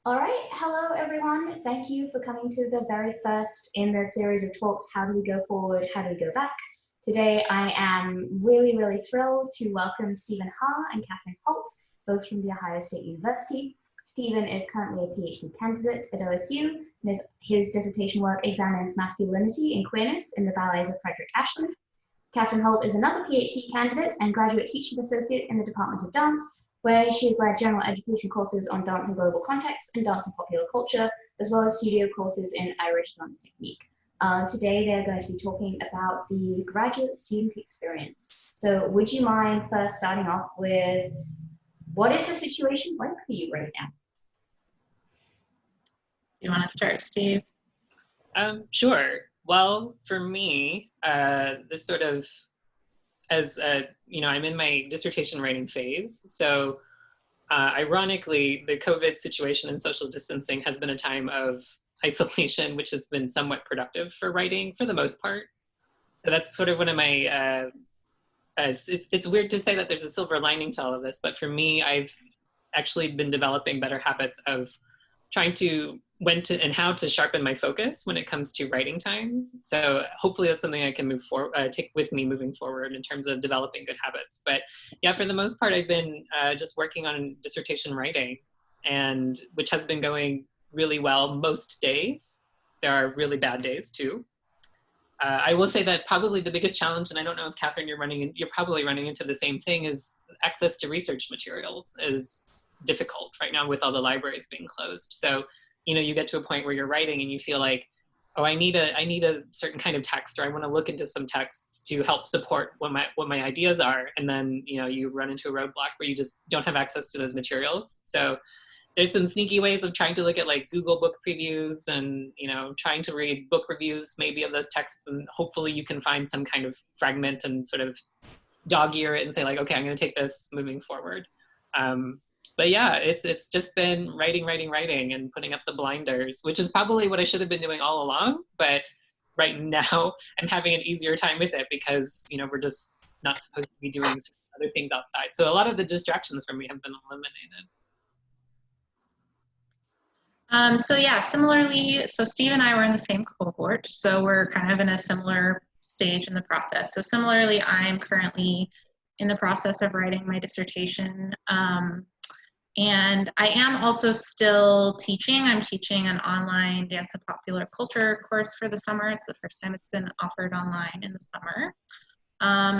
All right, hello everyone. Thank you for coming to the very first in the series of talks, How Do We Go Forward, How Do We Go Back? Today I am really thrilled to welcome Stephen Ha and Kathryn Holt, both from The Ohio State University. Stephen is currently a PhD candidate at OSU, and his dissertation work examines masculinity and queerness in the ballets of Frederick Ashland. Kathryn Holt is another PhD candidate and graduate teaching associate in the Department of Dance, where she has led general education courses on dance in global context and dance in popular culture, as well as studio courses in Irish dance technique. Today, they're going to be talking about the graduate student experience. So would you mind first starting off with, what is the situation like for you right now? You want to start, Steve? Sure. Well, for me, this sort of, I'm in my dissertation writing phase. So ironically, the COVID situation and social distancing has been a time of isolation, which has been somewhat productive for writing for the most part. So that's sort of one of my, it's weird to say that there's a silver lining to all of this, but for me, I've actually been developing better habits of trying to when to and how to sharpen my focus when it comes to writing time. So hopefully that's something I can take with me moving forward in terms of developing good habits. But yeah, for the most part, I've been just working on dissertation writing, and which has been going really well most days. There are really bad days too. I will say that probably the biggest challenge, and I don't know if Kathryn, you're probably running into the same thing, is access to research materials is difficult right now with all the libraries being closed. So, you get to a point where you're writing and you feel like, oh, I need a certain kind of text, or I want to look into some texts to help support what my ideas are. And then, you run into a roadblock where you just don't have access to those materials. So there's some sneaky ways of trying to look at like Google book previews and, trying to read book reviews maybe of those texts. And hopefully you can find some kind of fragment and sort of dog ear it and say like, okay, I'm going to take this moving forward. But yeah, it's just been writing and putting up the blinders, which is probably what I should have been doing all along. But right now I'm having an easier time with it because, we're just not supposed to be doing other things outside. So a lot of the distractions for me have been eliminated. So yeah, similarly, so Steve and I were in the same cohort, so we're kind of in a similar stage in the process. So similarly, I'm currently in the process of writing my dissertation. And I am also still teaching. I'm teaching an online dance and popular culture course for the summer. It's the first time it's been offered online in the summer.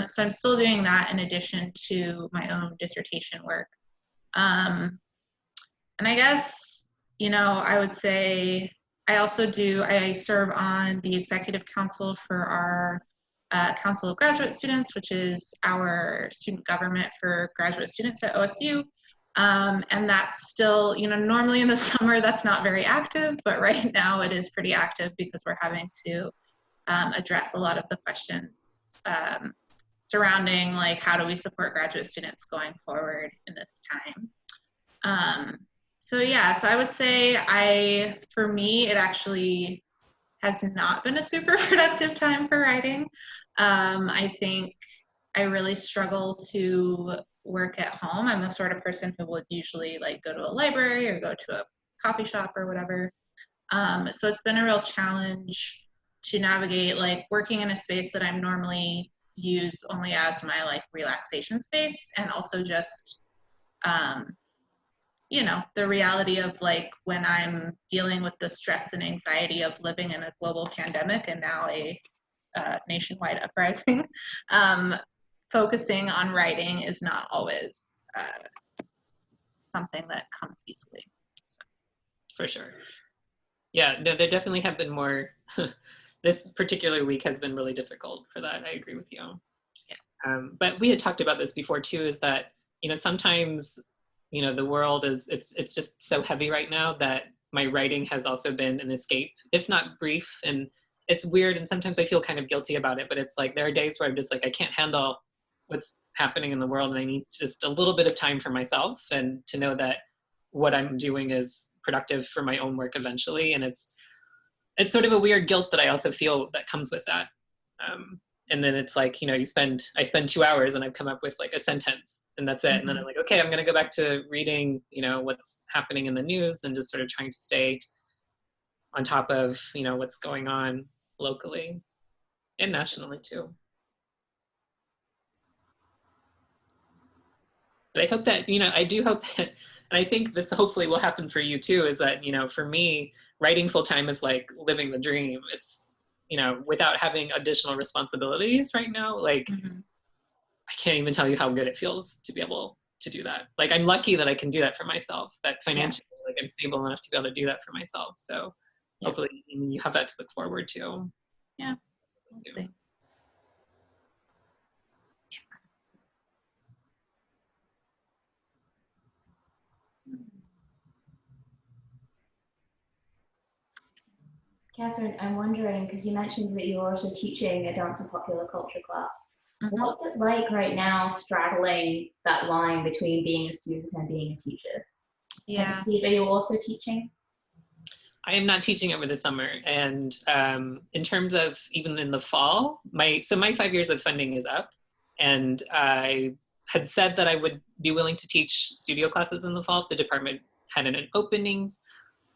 So I'm still doing that in addition to my own dissertation work. And I guess, I would say I serve on the executive council for our Council of Graduate Students, which is our student government for graduate students at OSU. And that's still, normally in the summer that's not very active, but right now it is pretty active because we're having to address a lot of the questions surrounding like how do we support graduate students going forward in this time. So I would say for me, it actually has not been a super productive time for writing. I think I really struggle to work at home. I'm the sort of person who would usually like go to a library or go to a coffee shop or whatever. So it's been a real challenge to navigate like working in a space that I'm normally use only as my like relaxation space, and also just the reality of like when I'm dealing with the stress and anxiety of living in a global pandemic and now a nationwide uprising. Focusing on writing is not always something that comes easily. So. For sure. Yeah, no, there definitely have been more, this particular week has been really difficult for that. I agree with you. Yeah. But we had talked about this before too, is that, sometimes, the world it's just so heavy right now that my writing has also been an escape, if not brief. And it's weird. And sometimes I feel kind of guilty about it, but it's like, there are days where I'm just like, I can't handle what's happening in the world, and I need just a little bit of time for myself and to know that what I'm doing is productive for my own work eventually. And it's sort of a weird guilt that I also feel that comes with that. and then it's like, I spend 2 hours and I've come up with like a sentence and that's it. And then I'm like, okay, I'm going to go back to reading, what's happening in the news and just sort of trying to stay on top of, what's going on locally and nationally too. But I hope that, I do hope that, and I think this hopefully will happen for you too, is that, for me, writing full time is like living the dream. It's, without having additional responsibilities right now, like, I can't even tell you how good it feels to be able to do that. Like, I'm lucky that I can do that for myself, that financially, like, I'm stable enough to be able to do that for myself. So hopefully you have that to look forward to. Yeah. We'll see. Kathryn, I'm wondering, because you mentioned that you're also teaching a dance and popular culture class. What's it like right now straddling that line between being a student and being a teacher? Yeah. Are you also teaching? I am not teaching over the summer. And in terms of even in the fall, my 5 years of funding is up. And I had said that I would be willing to teach studio classes in the fall if the department had any openings.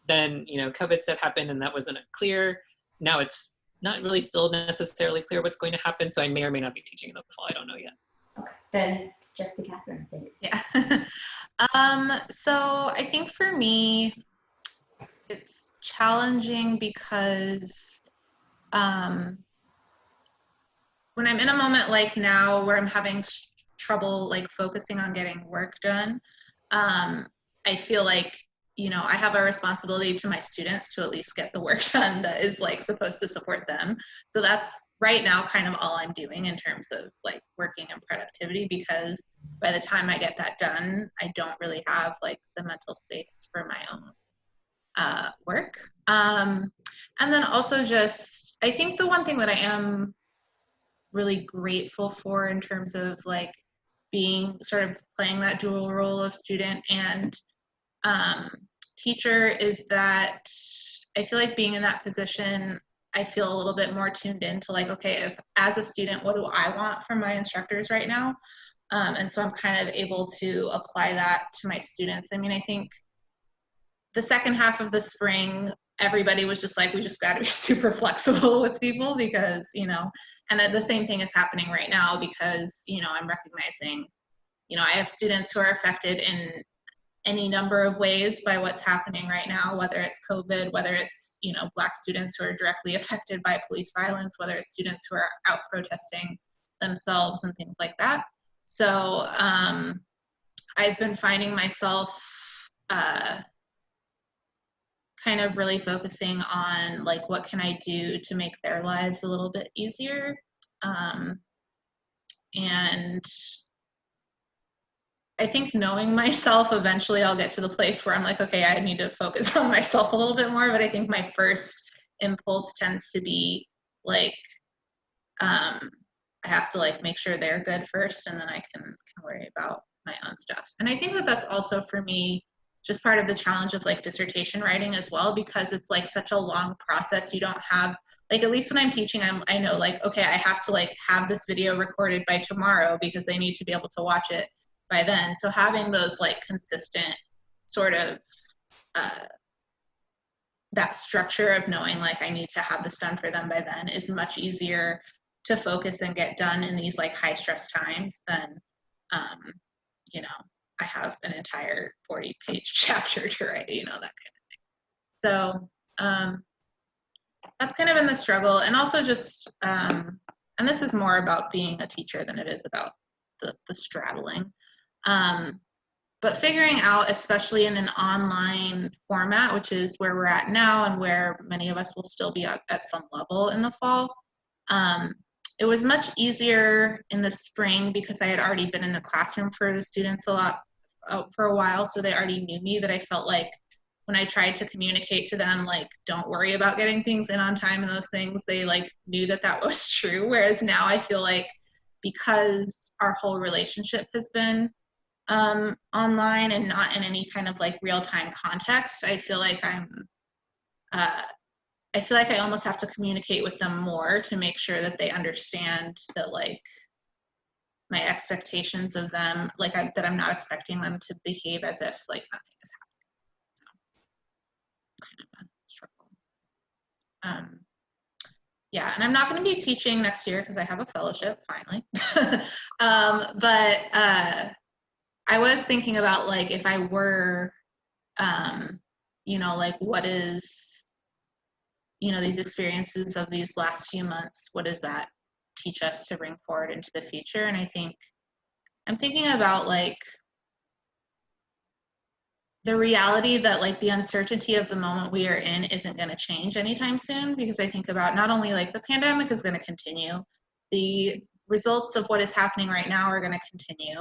Then, COVID stuff happened and that wasn't clear. Now it's not really still necessarily clear what's going to happen. So I may or may not be teaching in the fall. I don't know yet. Okay, then just to Kathryn, I think. Yeah. So I think for me, it's challenging because when I'm in a moment like now where I'm having trouble like focusing on getting work done, I feel like, I have a responsibility to my students to at least get the work done that is like supposed to support them. So that's right now kind of all I'm doing in terms of like working and productivity, because by the time I get that done, I don't really have like the mental space for my own work. And then also just, I think the one thing that I am really grateful for in terms of like being sort of playing that dual role of student and teacher is that I feel like being in that position, I feel a little bit more tuned in to like, okay, if as a student, what do I want from my instructors right now? And so I'm kind of able to apply that to my students. I mean, I think the second half of the spring, everybody was just like, we just got to be super flexible with people because, and the same thing is happening right now because, I'm recognizing, I have students who are affected in any number of ways by what's happening right now, whether it's COVID, whether it's, Black students who are directly affected by police violence, whether it's students who are out protesting themselves and things like that. So I've been finding myself kind of really focusing on like, what can I do to make their lives a little bit easier? And I think knowing myself, eventually I'll get to the place where I'm like, okay, I need to focus on myself a little bit more. But I think my first impulse tends to be like, I have to like make sure they're good first, and then I can worry about my own stuff. And I think that that's also for me just part of the challenge of like dissertation writing as well, because it's like such a long process. You don't have like, at least when I'm teaching, I know like, okay, I have to like have this video recorded by tomorrow because they need to be able to watch it by then. So having those like consistent sort of that structure of knowing like I need to have this done for them by then is much easier to focus and get done in these like high stress times than I have an entire 40-page chapter to write, that kind of thing. So that's kind of been the struggle. And also just and this is more about being a teacher than it is about the straddling. But figuring out, especially in an online format, which is where we're at now and where many of us will still be at some level in the fall, it was much easier in the spring because I had already been in the classroom for the students for a while, so they already knew me, that I felt like when I tried to communicate to them, like, don't worry about getting things in on time and those things, they like knew that was true. Whereas now I feel like because our whole relationship has been online and not in any kind of like real-time context, I feel like I'm I feel like I almost have to communicate with them more to make sure that they understand that like my expectations of them, like that I'm not expecting them to behave as if like nothing is happening. So kind of a struggle. Yeah, and I'm not going to be teaching next year because I have a fellowship finally. But I was thinking about like if I were, you know, like what is, you know, these experiences of these last few months, what does that teach us to bring forward into the future? And I think I'm thinking about like the reality that like the uncertainty of the moment we are in isn't going to change anytime soon, because I think about not only like the pandemic is going to continue, the results of what is happening right now are going to continue.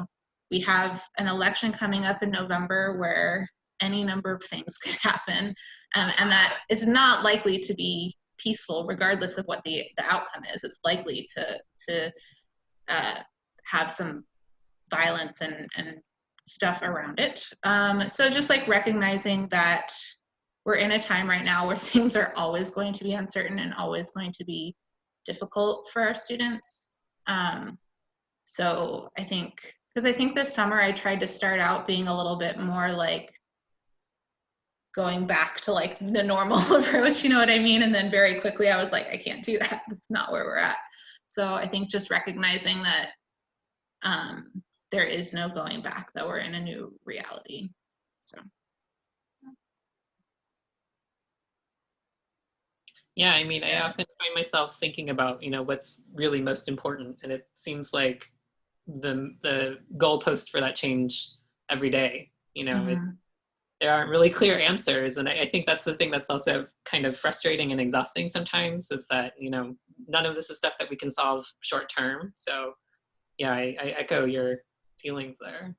We have an election coming up in November where any number of things could happen, and that is not likely to be peaceful regardless of what the outcome is. It's likely to have some violence and stuff around it. So just like recognizing that we're in a time right now where things are always going to be uncertain and always going to be difficult for our students. So I think, because I think this summer I tried to start out being a little bit more like going back to like the normal approach, you know what I mean? And then very quickly I was like, I can't do that. That's not where we're at. So I think just recognizing that there is no going back, that we're in a new reality. So. Yeah, I mean, I often find myself thinking about, you know, what's really most important, and it seems like the goalpost for that change every day. You know, there aren't really clear answers, and I think that's the thing that's also kind of frustrating and exhausting sometimes, is that, you know, none of this is stuff that we can solve short term. So yeah, I echo your feelings there.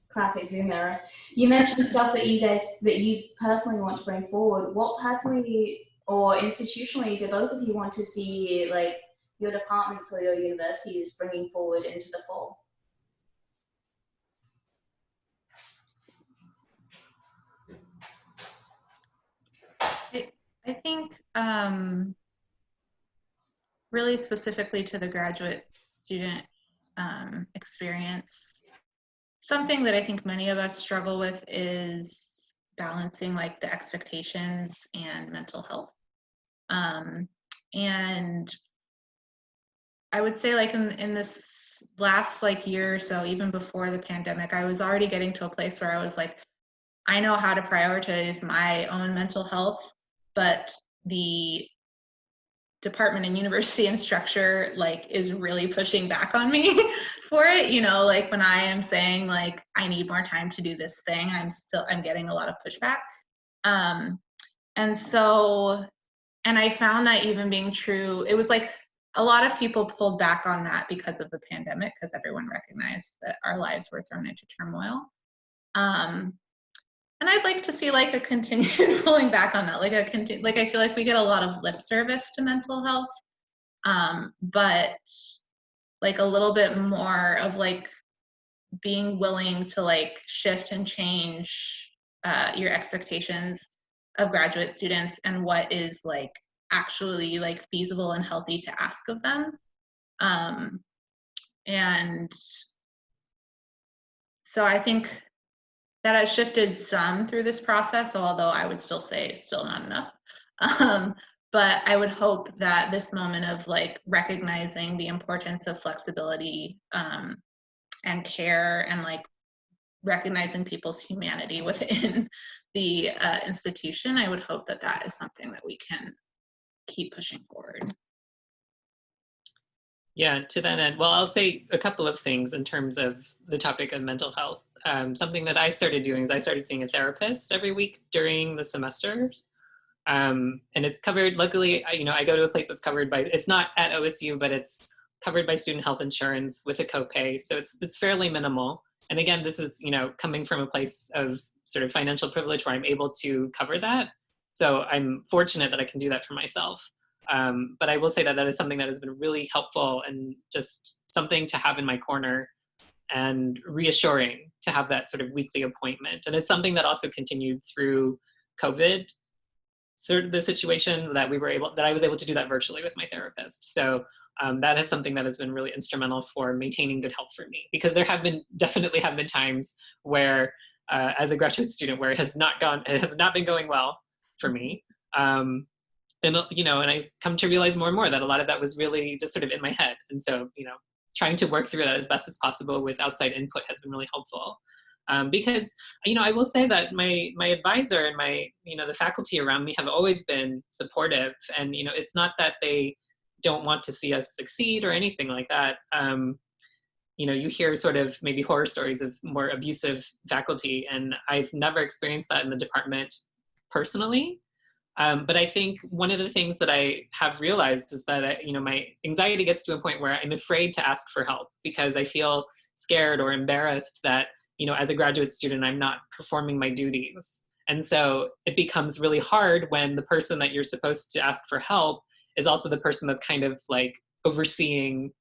Classic Zoom error. You mentioned stuff that you personally want to bring forward. What personally or institutionally do both of you want to see, like, your departments or your universities bringing forward into the fall? I think really specifically to the graduate student experience, something that I think many of us struggle with is balancing like the expectations and mental health. And I would say like in this last like year or so, even before the pandemic, I was already getting to a place where I was like, I know how to prioritize my own mental health, but the department and university and structure like is really pushing back on me for it. You know, like when I am saying like I need more time to do this thing, I'm getting a lot of pushback. And so, and I found that even being true, it was like a lot of people pulled back on that because of the pandemic, because everyone recognized that our lives were thrown into turmoil. And I'd like to see like a continued pulling back on that, like I feel like we get a lot of lip service to mental health, but like a little bit more of like being willing to like shift and change your expectations of graduate students and what is like actually like feasible and healthy to ask of them. And so I think that has shifted some through this process, although I would still say it's still not enough. But I would hope that this moment of like recognizing the importance of flexibility and care and like recognizing people's humanity within the institution, I would hope that that is something that we can keep pushing forward. Yeah, to that end, well, I'll say a couple of things in terms of the topic of mental health. Something that I started doing is I started seeing a therapist every week during the semesters. And it's covered, luckily, you know, I go to a place that's covered by, it's not at OSU, but it's covered by student health insurance with a copay. So it's fairly minimal. And again, this is, you know, coming from a place of sort of financial privilege where I'm able to cover that. So I'm fortunate that I can do that for myself. But I will say that that is something that has been really helpful and just something to have in my corner and reassuring to have that sort of weekly appointment. And it's something that also continued through COVID, sort of the situation that I was able to do that virtually with my therapist. So that is something that has been really instrumental for maintaining good health for me, because there definitely have been times where, as a graduate student, where it has not been going well for me. And I come to realize more and more that a lot of that was really just sort of in my head. And so, trying to work through that as best as possible with outside input has been really helpful. Because, I will say that my advisor and the faculty around me have always been supportive. And, it's not that they don't want to see us succeed or anything like that. You hear sort of maybe horror stories of more abusive faculty, and I've never experienced that in the department personally. But I think one of the things that I have realized is that, my anxiety gets to a point where I'm afraid to ask for help because I feel scared or embarrassed that, as a graduate student, I'm not performing my duties. And so it becomes really hard when the person that you're supposed to ask for help is also the person that's kind of like overseeing,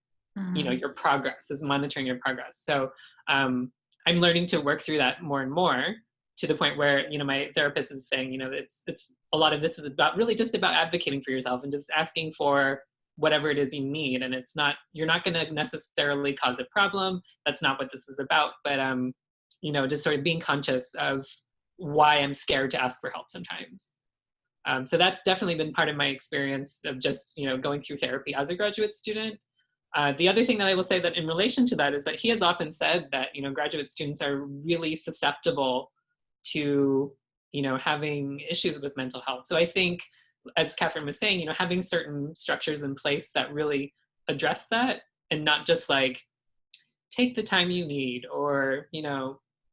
your progress, is monitoring your progress. So I'm learning to work through that more and more, to the point where, my therapist is saying, it's a lot of this is about really just about advocating for yourself and just asking for whatever it is you need. And you're not going to necessarily cause a problem. That's not what this is about. But, just sort of being conscious of why I'm scared to ask for help sometimes. So that's definitely been part of my experience of just, going through therapy as a graduate student. The other thing that I will say that in relation to that is that he has often said that, graduate students are really susceptible to, having issues with mental health. So I think, as Kathryn was saying, having certain structures in place that really address that, and not just like, take the time you need, or,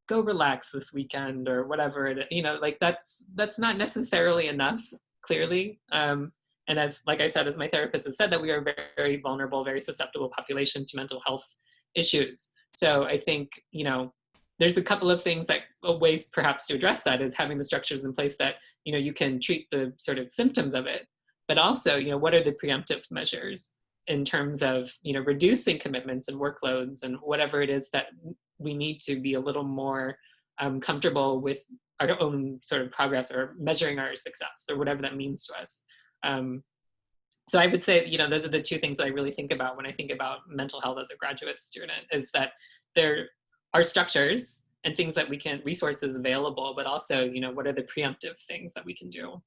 go relax this weekend, or whatever, like that's not necessarily enough, clearly. And like I said, as my therapist has said, that we are a very, very vulnerable, very susceptible population to mental health issues. So I think, there's a couple of ways perhaps to address that, is having the structures in place that, you can treat the sort of symptoms of it, but also, what are the preemptive measures in terms of, reducing commitments and workloads and whatever it is that we need to be a little more comfortable with our own sort of progress, or measuring our success, or whatever that means to us. So I would say, those are the two things that I really think about when I think about mental health as a graduate student, is that there are structures and things that resources available, but also, what are the preemptive things that we can do?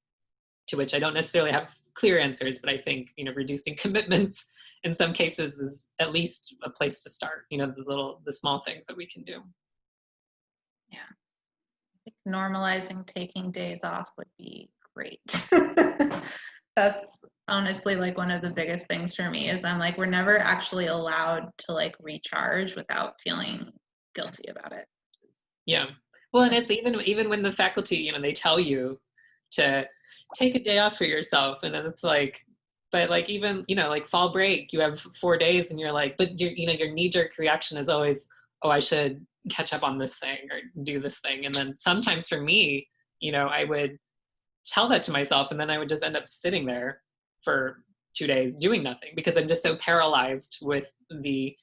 To which I don't necessarily have clear answers, but I think, reducing commitments in some cases is at least a place to start, the small things that we can do. Yeah. I think normalizing taking days off would be great. That's honestly like one of the biggest things for me, is I'm like, we're never actually allowed to like recharge without feeling guilty about it. Yeah. Well, and it's even when the faculty, they tell you to take a day off for yourself, and then it's like, but like, even, like fall break, you have 4 days, and you're like, but your knee-jerk reaction is always, oh, I should catch up on this thing or do this thing. And then sometimes for me, I would tell that to myself, and then I would just end up sitting there for 2 days doing nothing, because I'm just so paralyzed with the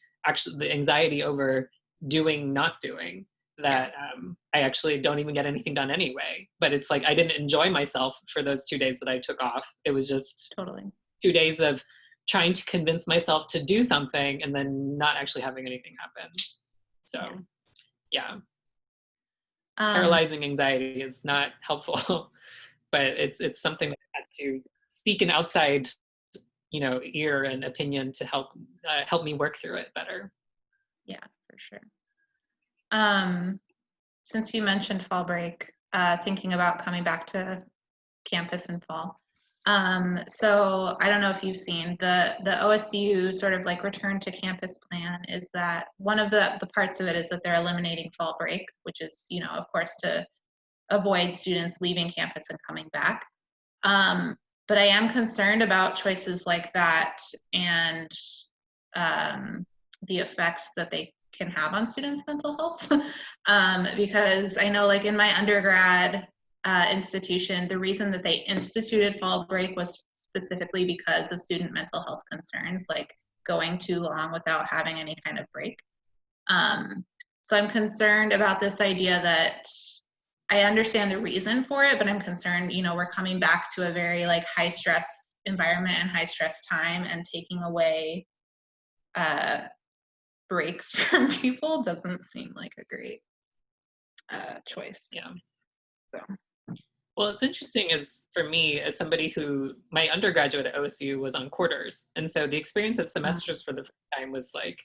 anxiety over not doing, that I actually don't even get anything done anyway. But it's like, I didn't enjoy myself for those 2 days that I took off. It was just totally 2 days of trying to convince myself to do something, and then not actually having anything happen. So yeah. Paralyzing anxiety is not helpful. But it's something that I had to seek an outside, ear and opinion to help me work through it better. Yeah, for sure. Since you mentioned fall break, thinking about coming back to campus in fall. So I don't know if you've seen the OSU sort of like return to campus plan, is that one of the parts of it is that they're eliminating fall break, which is, of course, to avoid students leaving campus and coming back. But I am concerned about choices like that, and the effects that they can have on students' mental health. Because I know, like in my undergrad, institution, the reason that they instituted fall break was specifically because of student mental health concerns, like going too long without having any kind of break. So I'm concerned about this idea that I understand the reason for it, but I'm concerned, you know, we're coming back to a very like high stress environment and high stress time, and taking away breaks from people doesn't seem like a great choice. Yeah. So. Well, it's interesting as for me, as somebody who, my undergraduate at OSU was on quarters. And so the experience of semesters for the first time was like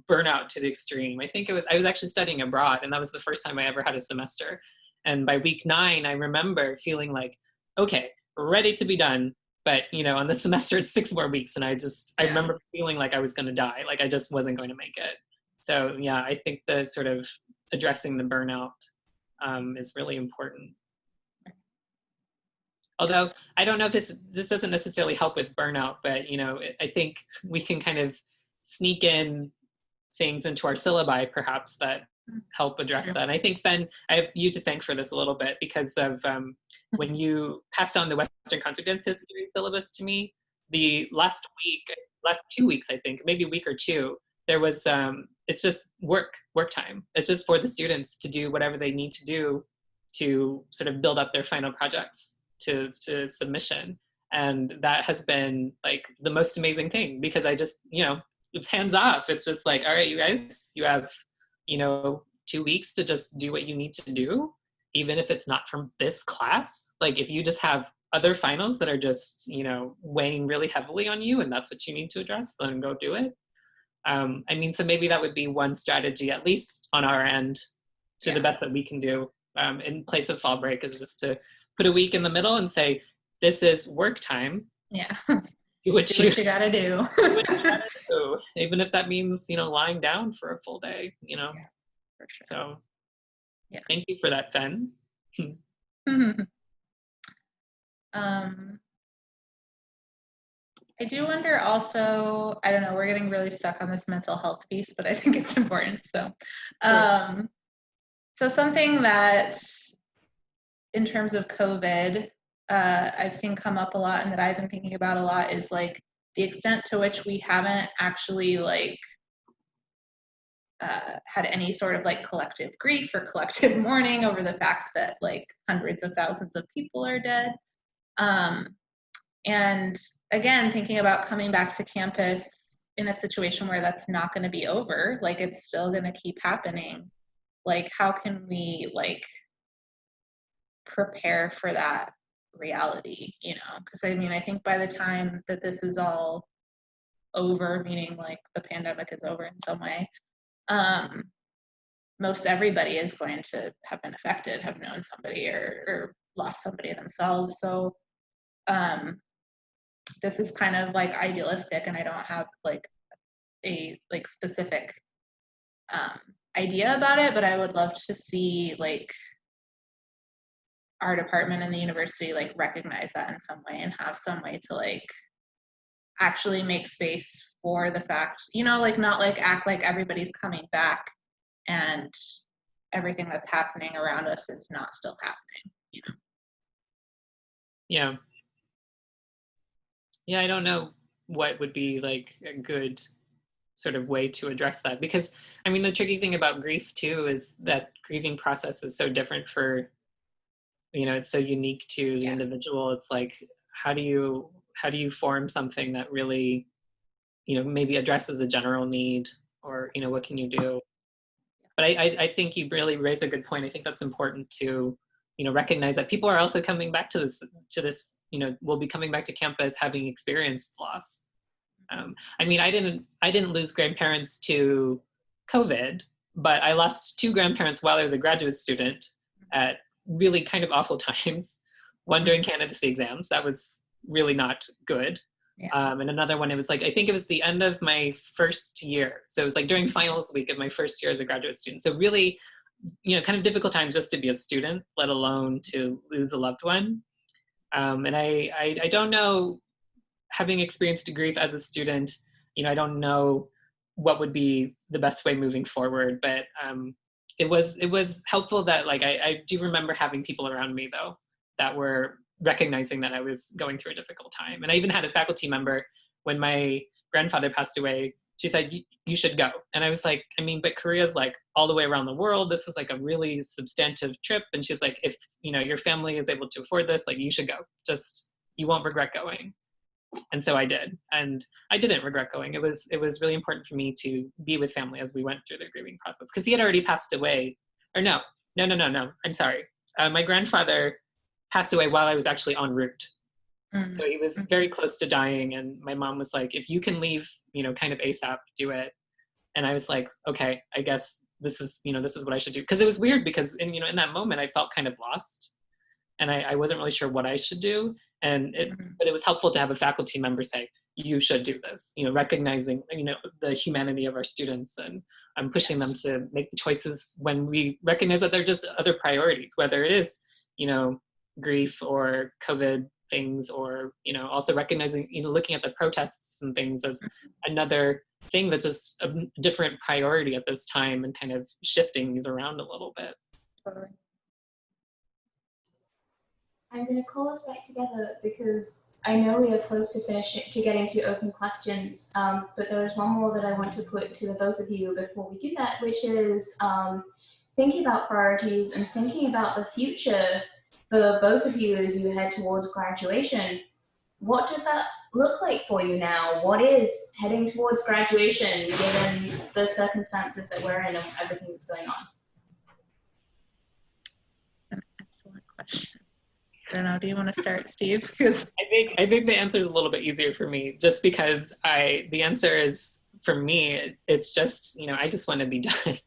burnout to the extreme. I was actually studying abroad, and that was the first time I ever had a semester. And by week 9, I remember feeling like, okay, ready to be done. But, you know, on the semester, it's 6 more weeks. And I remember feeling like I was going to die. Like I just wasn't going to make it. So yeah, I think the sort of addressing the burnout is really important. Although I don't know if this doesn't necessarily help with burnout, but you know, I think we can kind of sneak in things into our syllabi perhaps that help address that. And I think, Fen, I have you to thank for this a little bit because of when you passed on the Western Consequence History syllabus to me, the last 2 weeks, I think, maybe a week or two, there was, it's just work time. It's just for the students to do whatever they need to do to sort of build up their final projects to submission. And that has been like the most amazing thing because I just, you know, it's hands off. It's just like, all right, you guys, you have, you know, 2 weeks to just do what you need to do, even if it's not from this class. Like if you just have other finals that are just, you know, weighing really heavily on you and that's what you need to address, then go do it. I mean, so maybe that would be one strategy, at least on our end, to the best that we can do in place of fall break, is just to put a week in the middle and say, this is work time. Yeah. Do what you gotta do. do what you gotta do. Even if that means, you know, lying down for a full day, you know. Yeah, for sure. So yeah. Thank you for that, Fen. I do wonder also, I don't know, we're getting really stuck on this mental health piece, but I think it's important. So, so something that in terms of COVID, I've seen come up a lot and that I've been thinking about a lot is like the extent to which we haven't actually like had any sort of like collective grief or collective mourning over the fact that like hundreds of thousands of people are dead. And again, thinking about coming back to campus in a situation where that's not going to be over, like it's still going to keep happening. Like, how can we like prepare for that reality, you know? Because I mean, I think by the time that this is all over, meaning like the pandemic is over in some way, most everybody is going to have been affected, have known somebody or lost somebody themselves. So this is kind of like idealistic, and I don't have like a like specific idea about it, but I would love to see like our department and the university like recognize that in some way and have some way to like actually make space for the fact, you know, like not like act like everybody's coming back and everything that's happening around us is not still happening, you know? Yeah. Yeah, I don't know what would be like a good sort of way to address that, because I mean, the tricky thing about grief too is that grieving process is so different for, you know, it's so unique to the individual. It's like, how do you form something that really, you know, maybe addresses a general need, or, you know, what can you do? But I think you really raise a good point. I think that's important to, you know, recognize that people are also coming back to this, you know, will be coming back to campus having experienced loss. I mean, I didn't lose grandparents to COVID, but I lost 2 grandparents while I was a graduate student at really kind of awful times. One during candidacy exams, that was really not good. Yeah. And another one, it was like, I think it was the end of my first year. So it was like during finals week of my first year as a graduate student. So really, you know, kind of difficult times just to be a student, let alone to lose a loved one. And I don't know, having experienced grief as a student, you know, I don't know what would be the best way moving forward, but it was helpful that like, I do remember having people around me though, that were recognizing that I was going through a difficult time. And I even had a faculty member, when my grandfather passed away, she said, you should go. And I was like, I mean, but Korea's like all the way around the world. This is like a really substantive trip. And she's like, if, you know, your family is able to afford this, like, you should go. Just, you won't regret going. And so I did. And I didn't regret going. It was really important for me to be with family as we went through the grieving process, because he had already passed away. Or no. I'm sorry. My grandfather passed away while I was actually en route. So he was very close to dying, and my mom was like, if you can leave, you know, kind of ASAP, do it. And I was like, okay, I guess this is what I should do. Because it was weird, because in that moment I felt kind of lost, and I wasn't really sure what I should do. And but it was helpful to have a faculty member say, you should do this, you know, recognizing, you know, the humanity of our students, and I'm pushing them to make the choices when we recognize that they're just other priorities, whether it is, you know, grief or COVID things, or, you know, also recognizing, you know, looking at the protests and things as another thing that's just a different priority at this time, and kind of shifting these around a little bit. Totally. I'm going to call us back together because I know we are close to getting to open questions, but there is one more that I want to put to the both of you before we do that, which is thinking about priorities and thinking about the future for both of you as you head towards graduation. What does that look like for you now? What is heading towards graduation given the circumstances that we're in and everything that's going on? An excellent question. I don't know, do you want to start, Steve? Because I think the answer is a little bit easier for me, just because the answer is, for me, it's just, you know, I just want to be done.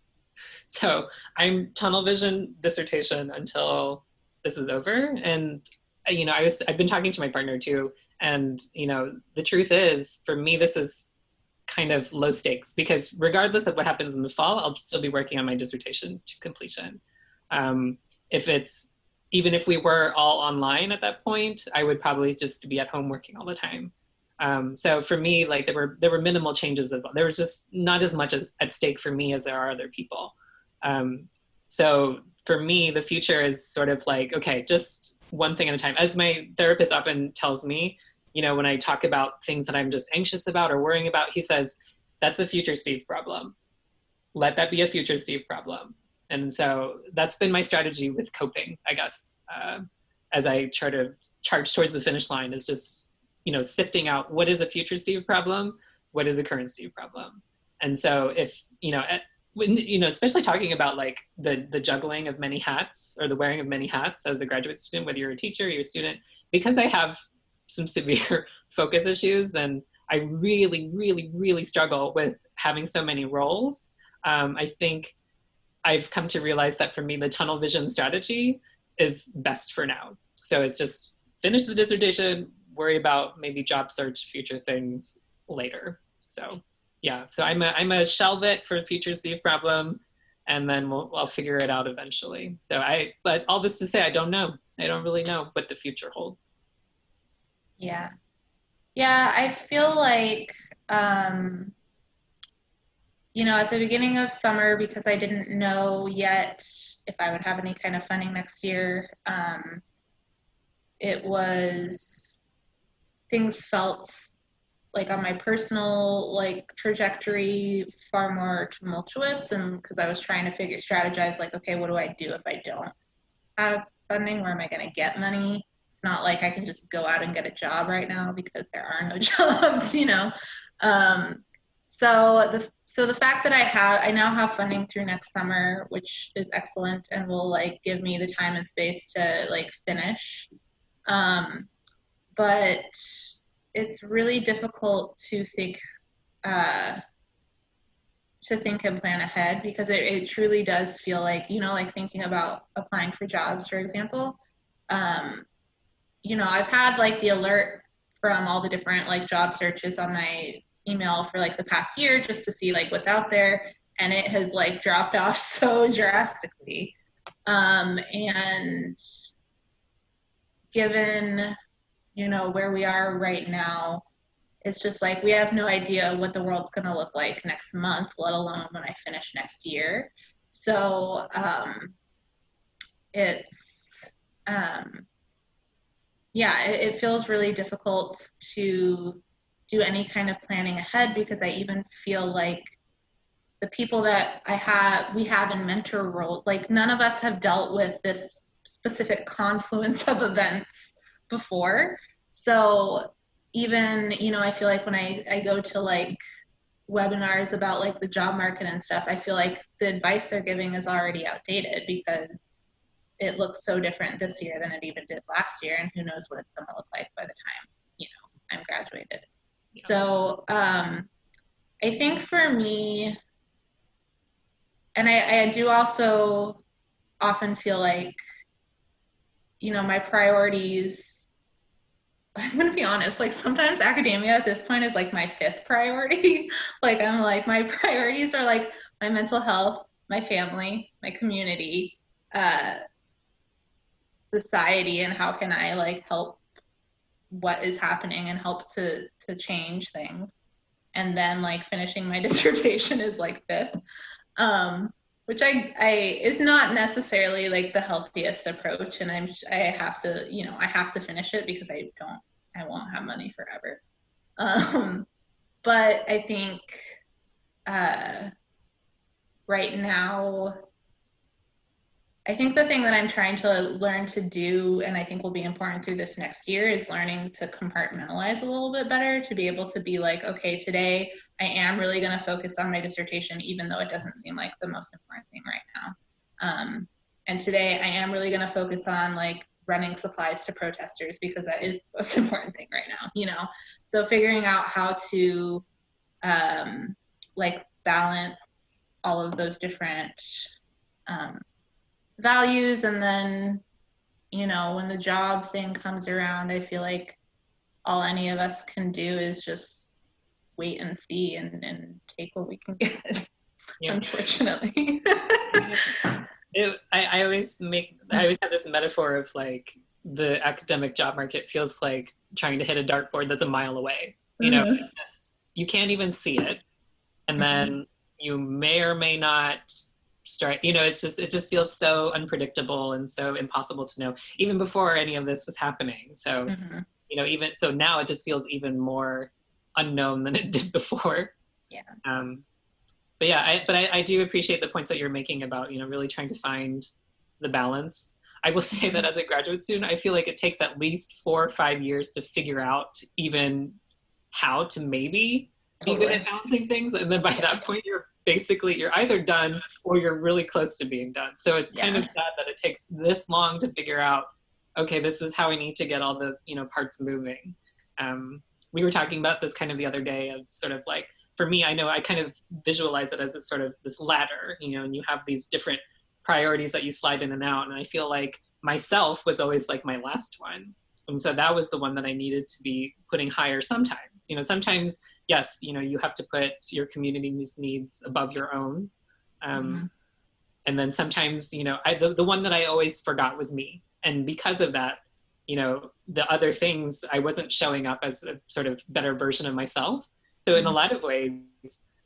So I'm tunnel vision dissertation until this is over. And, you know, I've been talking to my partner too. And, you know, the truth is, for me, this is kind of low stakes, because regardless of what happens in the fall, I'll still be working on my dissertation to completion. Even if we were all online at that point, I would probably just be at home working all the time. So for me, like, there were minimal changes. There was just not as much at stake for me as there are other people. So for me, the future is sort of like, okay, just one thing at a time. As my therapist often tells me, you know, when I talk about things that I'm just anxious about or worrying about, he says, that's a future Steve problem. Let that be a future Steve problem. And so that's been my strategy with coping, I guess, as I try to charge towards the finish line, is just, you know, sifting out what is a future Steve problem, what is a current Steve problem. And so if, you know, when, you know, especially talking about like the juggling of many hats, or the wearing of many hats as a graduate student, whether you're a teacher or you're a student, because I have some severe focus issues, and I really, really, really struggle with having so many roles. I think I've come to realize that for me, the tunnel vision strategy is best for now. So it's just finish the dissertation, worry about maybe job search, future things later. So yeah, so I'm a shelve it for future Steve problem, and then I'll figure it out eventually. But all this to say, I don't know. I don't really know what the future holds. yeah, I feel like, you know, at the beginning of summer, because I didn't know yet if I would have any kind of funding next year, things felt like on my personal like trajectory far more tumultuous, and because I was trying to strategize, like, okay, what do I do if I don't have funding? Where am I going to get money? It's not like I can just go out and get a job right now, because there are no jobs, you know. So the fact that I now have funding through next summer, which is excellent, and will like give me the time and space to like finish. But it's really difficult to think and plan ahead, because it truly does feel like, you know, like thinking about applying for jobs, for example. You know, I've had like the alert from all the different like job searches on my email for like the past year, just to see like what's out there, and it has like dropped off so drastically. And given, you know, where we are right now, it's just like we have no idea what the world's going to look like next month, let alone when I finish next year. So it's yeah, it feels really difficult to do any kind of planning ahead, because I even feel like the people that we have in mentor roles, like none of us have dealt with this specific confluence of events before. So even, I feel like when I go to like webinars about like the job market and stuff, I feel like the advice they're giving is already outdated, because it looks so different this year than it even did last year, and who knows what it's going to look like by the time I'm graduated. Yeah. So I think for me, and I do also often feel like my priorities, I'm going to be honest, like sometimes academia at this point is like my 5th priority. Like I'm like, my priorities are like my mental health, my family, my community, society, and how can I like help what is happening and help to change things. And then like finishing my dissertation is like 5th, which I is not necessarily like the healthiest approach. And I have to, I have to finish it, because I won't have money forever. But I think right now, I think the thing that I'm trying to learn to do, and I think will be important through this next year, is learning to compartmentalize a little bit better, to be able to be like, okay, today I am really going to focus on my dissertation, even though it doesn't seem like the most important thing right now. And today I am really going to focus on like running supplies to protesters, because that is the most important thing right now, So figuring out how to like balance all of those different values. And then when the job thing comes around, I feel like all any of us can do is just wait and see and take what we can get. Yeah. Unfortunately. I always have this metaphor of like the academic job market feels like trying to hit a dartboard that's a mile away. You can't even see it, and then you may or may not start. It just feels so unpredictable and so impossible to know, even before any of this was happening. So even so now it just feels even more unknown than it did before. Yeah. But yeah, I do appreciate the points that you're making about, really trying to find the balance. I will say that as a graduate student, I feel like it takes at least 4 or 5 years to figure out even how to maybe be good at balancing things. And then by that point, you're either done or you're really close to being done. So it's kind of sad that it takes this long to figure out, okay, this is how I need to get all the, parts moving. We were talking about this kind of the other day of sort of like, for me, I know I kind of visualize it as a sort of this ladder, and you have these different priorities that you slide in and out. And I feel like myself was always like my last one. And so that was the one that I needed to be putting higher sometimes. Sometimes, yes, you have to put your community's needs above your own. And then sometimes, the one that I always forgot was me. And because of that, the other things, I wasn't showing up as a sort of better version of myself. So in a lot of ways,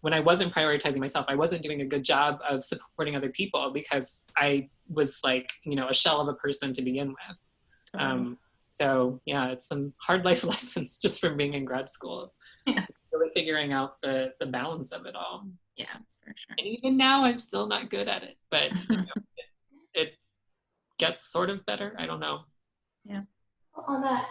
when I wasn't prioritizing myself, I wasn't doing a good job of supporting other people, because I was like, a shell of a person to begin with. So yeah, it's some hard life lessons just from being in grad school. Yeah. Really figuring out the balance of it all. Yeah, for sure. And even now, I'm still not good at it, but it gets sort of better. I don't know. Yeah. Well, on that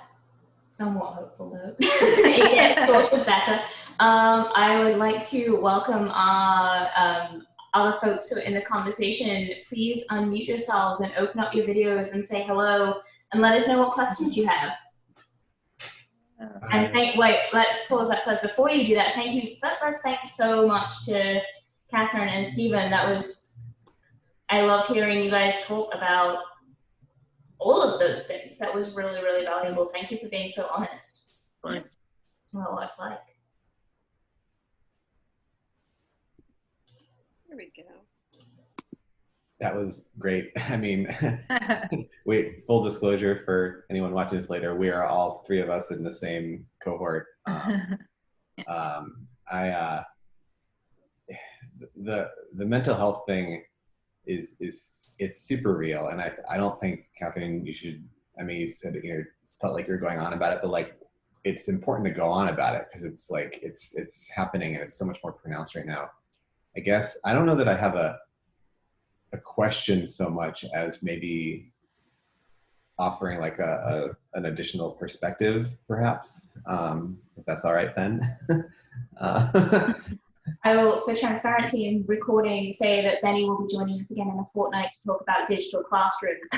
somewhat hopeful note, it gets sort of better. I would like to welcome our other folks who are in the conversation. Please unmute yourselves and open up your videos and say hello and let us know what questions you have. And let's pause that first. Before you do that, thanks so much to Kathryn and Stephen. I loved hearing you guys talk about all of those things. That was really, really valuable. Thank you for being so honest. Right. Well, that's like. There we go. That was great. I mean, wait, full disclosure for anyone watching this later, we are all 3 of us in the same cohort. The mental health thing it's super real, and I don't think, Kathryn, you should I mean, you said, you know, felt like you're going on about it, but like, it's important to go on about it because it's like, it's happening and it's so much more pronounced right now. I guess, I don't know that I have a question so much as maybe offering like an additional perspective, perhaps, if that's all right, Fen. I will, for transparency in recording, say that Benny will be joining us again in a fortnight to talk about digital classrooms.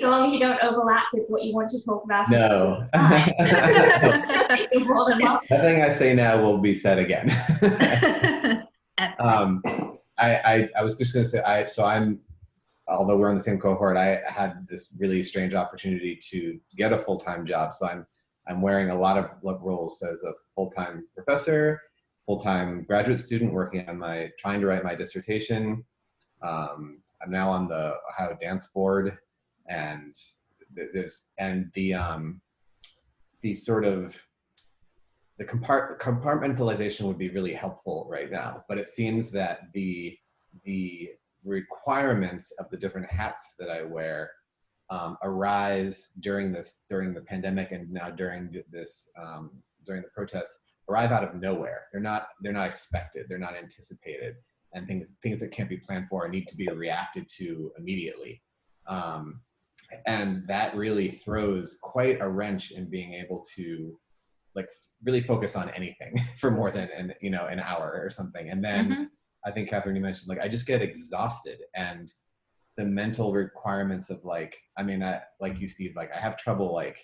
So long as you don't overlap with what you want to talk about. No. You're more than welcome. Nothing I say now will be said again. I was just going to say, although we're in the same cohort, I had this really strange opportunity to get a full-time job. So I'm wearing a lot of roles as a full-time professor, full-time graduate student working on trying to write my dissertation. I'm now on the Ohio Dance Board, and the sort of the compartmentalization would be really helpful right now, but it seems that the requirements of the different hats that I wear arise during the pandemic, and now during the protests, arrive out of nowhere. They're not expected. They're not anticipated, and things that can't be planned for need to be reacted to immediately. And that really throws quite a wrench in being able to like really focus on anything for more than an hour or something. And then I think, Kathryn, you mentioned, like, I just get exhausted, and the mental requirements of like you, Steve, like I have trouble like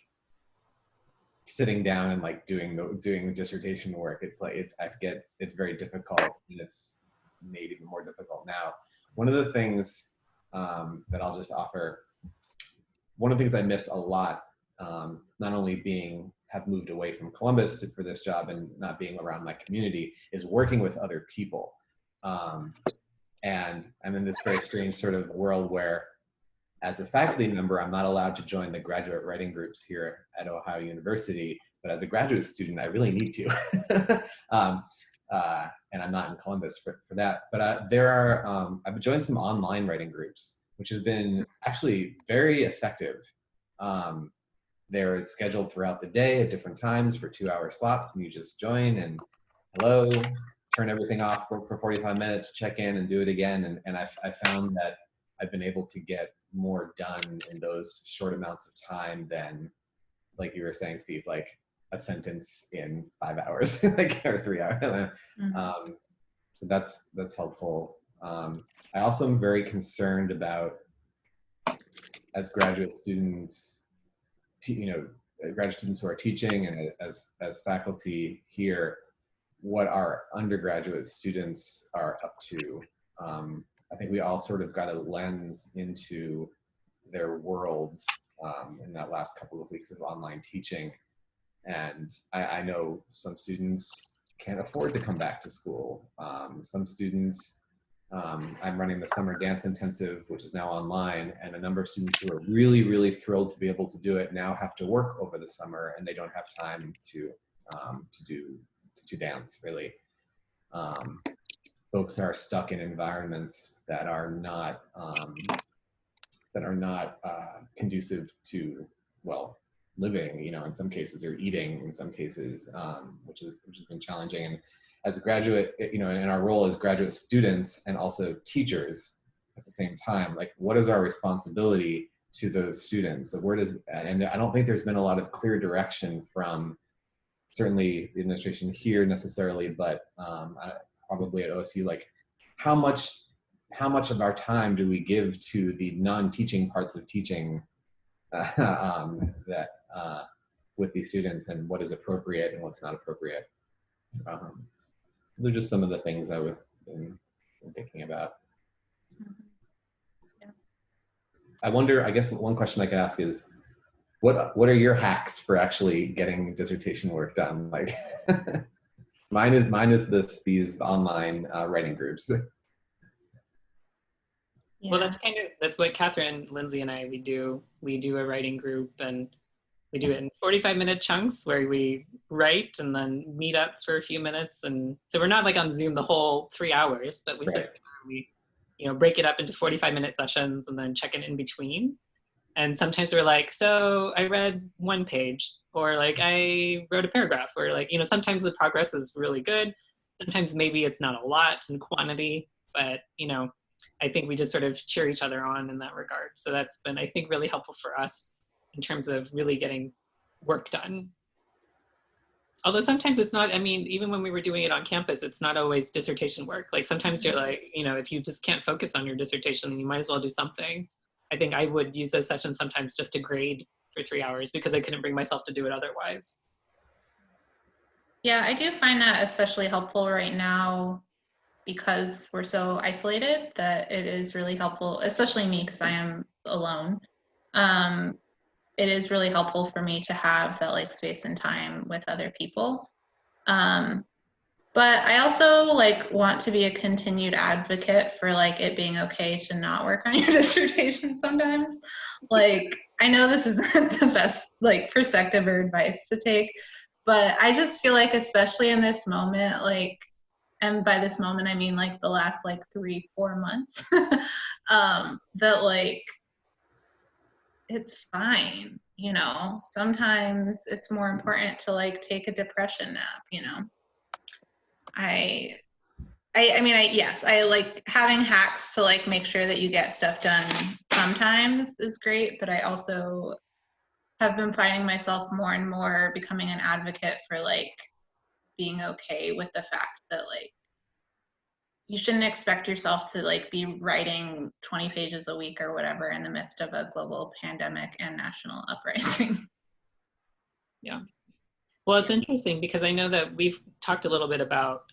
sitting down and like doing dissertation work. It's very difficult, and it's made even more difficult now. One of the things that I'll just offer, one of the things I miss a lot, not only have moved away from Columbus for this job and not being around my community, is working with other people. And I'm in this very strange sort of world where, as a faculty member, I'm not allowed to join the graduate writing groups here at Ohio University, but as a graduate student, I really need to. And I'm not in Columbus for that. But I've joined some online writing groups, which has been actually very effective. They're scheduled throughout the day at different times for 2-hour slots, and you just join and hello, turn everything off for 45 minutes, check in and do it again. And I found that I've been able to get more done in those short amounts of time than, like you were saying, Steve, like a sentence in 5 hours, like, or 3 hours. So that's helpful. I also am very concerned about, as graduate students, graduate students who are teaching, and as faculty here, what our undergraduate students are up to. I think we all sort of got a lens into their worlds in that last couple of weeks of online teaching. And I know some students can't afford to come back to school. Some students, I'm running the summer dance intensive, which is now online, and a number of students who are really, really thrilled to be able to do it now have to work over the summer, and they don't have time to dance, really. Folks are stuck in environments that are not conducive to, well, living, in some cases, or eating in some cases, which has been challenging. And as a graduate, in our role as graduate students and also teachers at the same time, like, what is our responsibility to those students? So and I don't think there's been a lot of clear direction from certainly the administration here necessarily, but probably at OSU, like how much of our time do we give to the non-teaching parts of teaching with these students, and what is appropriate and what's not appropriate. They're just some of the things I've been thinking about. Yeah. I wonder, I guess one question I could ask is, what are your hacks for actually getting dissertation work done? Like, mine is these online writing groups. Yeah. Well, that's what Kathryn, Lindsay, and we do. We do a writing group, and we do it in 45-minute chunks where we write and then meet up for a few minutes. And so we're not like on Zoom the whole 3 hours, but we break it up into 45-minute sessions and then check in between. And sometimes we're like, so I read one page, or like I wrote a paragraph, or like, sometimes the progress is really good. Sometimes maybe it's not a lot in quantity, but I think we just sort of cheer each other on in that regard. So that's been, I think, really helpful for us in terms of really getting work done. Although sometimes it's not, even when we were doing it on campus, it's not always dissertation work. Like sometimes you're like, if you just can't focus on your dissertation, then you might as well do something. I think I would use those sessions sometimes just to grade for 3 hours because I couldn't bring myself to do it otherwise. Yeah, I do find that especially helpful right now because we're so isolated that it is really helpful, especially me because I am alone. It is really helpful for me to have that like space and time with other people. But I also like want to be a continued advocate for like it being okay to not work on your dissertation sometimes. Like I know this isn't the best like perspective or advice to take, but I just feel like especially in this moment, like, and by this moment I mean like the last like 3-4 months, that like it's fine, sometimes it's more important to like take a depression nap. Yes, I like having hacks to like make sure that you get stuff done sometimes is great, but I also have been finding myself more and more becoming an advocate for like being okay with the fact that like you shouldn't expect yourself to like be writing 20 pages a week or whatever in the midst of a global pandemic and national uprising. Yeah. Well, it's interesting because I know that we've talked a little bit about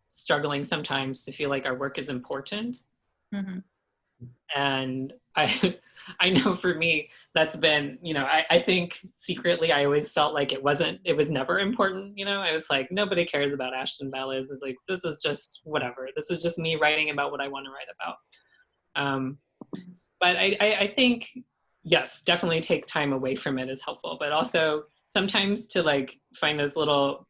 struggling sometimes to feel like our work is important. Mm-hmm. And I know for me, that's been, I think secretly I always felt like it was never important. I was like, nobody cares about Ashton ballads. It's like, this is just whatever. This is just me writing about what I want to write about. But I think, yes, definitely take time away from it is helpful, but also sometimes to like find those little,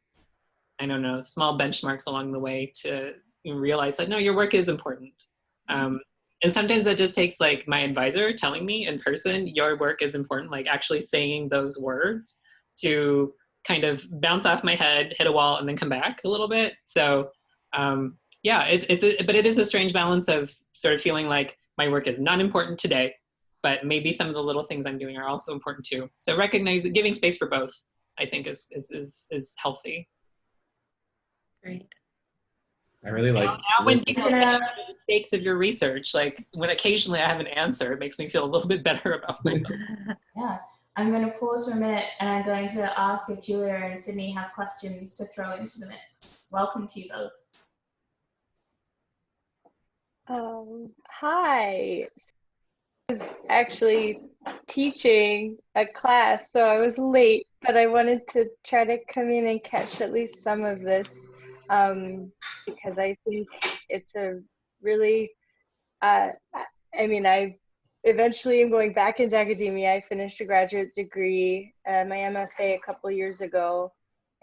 I don't know, small benchmarks along the way to realize that, no, your work is important. And sometimes that just takes like my advisor telling me in person, your work is important, like actually saying those words to kind of bounce off my head, hit a wall, and then come back a little bit. So yeah, but it is a strange balance of sort of feeling like my work is not important today, but maybe some of the little things I'm doing are also important too. So giving space for both, I think is healthy. Great. I really like. Now when people say the mistakes of your research, like when occasionally I have an answer, it makes me feel a little bit better about myself. Yeah, I'm going to pause for a minute and I'm going to ask if Julia and Sydney have questions to throw into the mix. Welcome to you both. Hi. I was actually teaching a class, so I was late, but I wanted to try to come in and catch at least some of this because I think it's a really, I eventually am going back into academia. I finished a graduate degree, my MFA a couple years ago,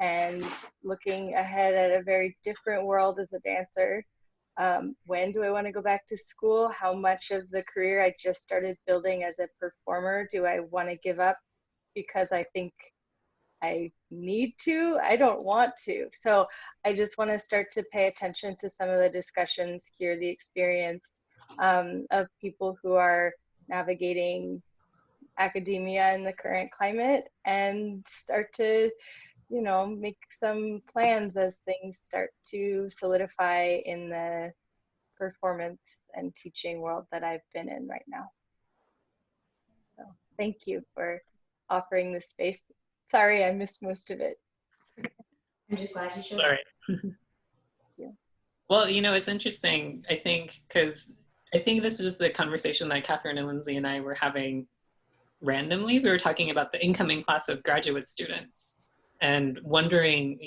and looking ahead at a very different world as a dancer. When do I want to go back to school? How much of the career I just started building as a performer do I want to give up because I think I need to? I don't want to. So I just want to start to pay attention to some of the discussions, hear the experience of people who are navigating academia in the current climate, and start to make some plans as things start to solidify in the performance and teaching world that I've been in right now. So thank you for offering this space. Sorry, I missed most of it. I'm just glad you showed All up. right. Yeah. Well, it's interesting, I think, because I think this is a conversation that Kathryn and Lindsay and I were having randomly. We were talking about the incoming class of graduate students and wondering,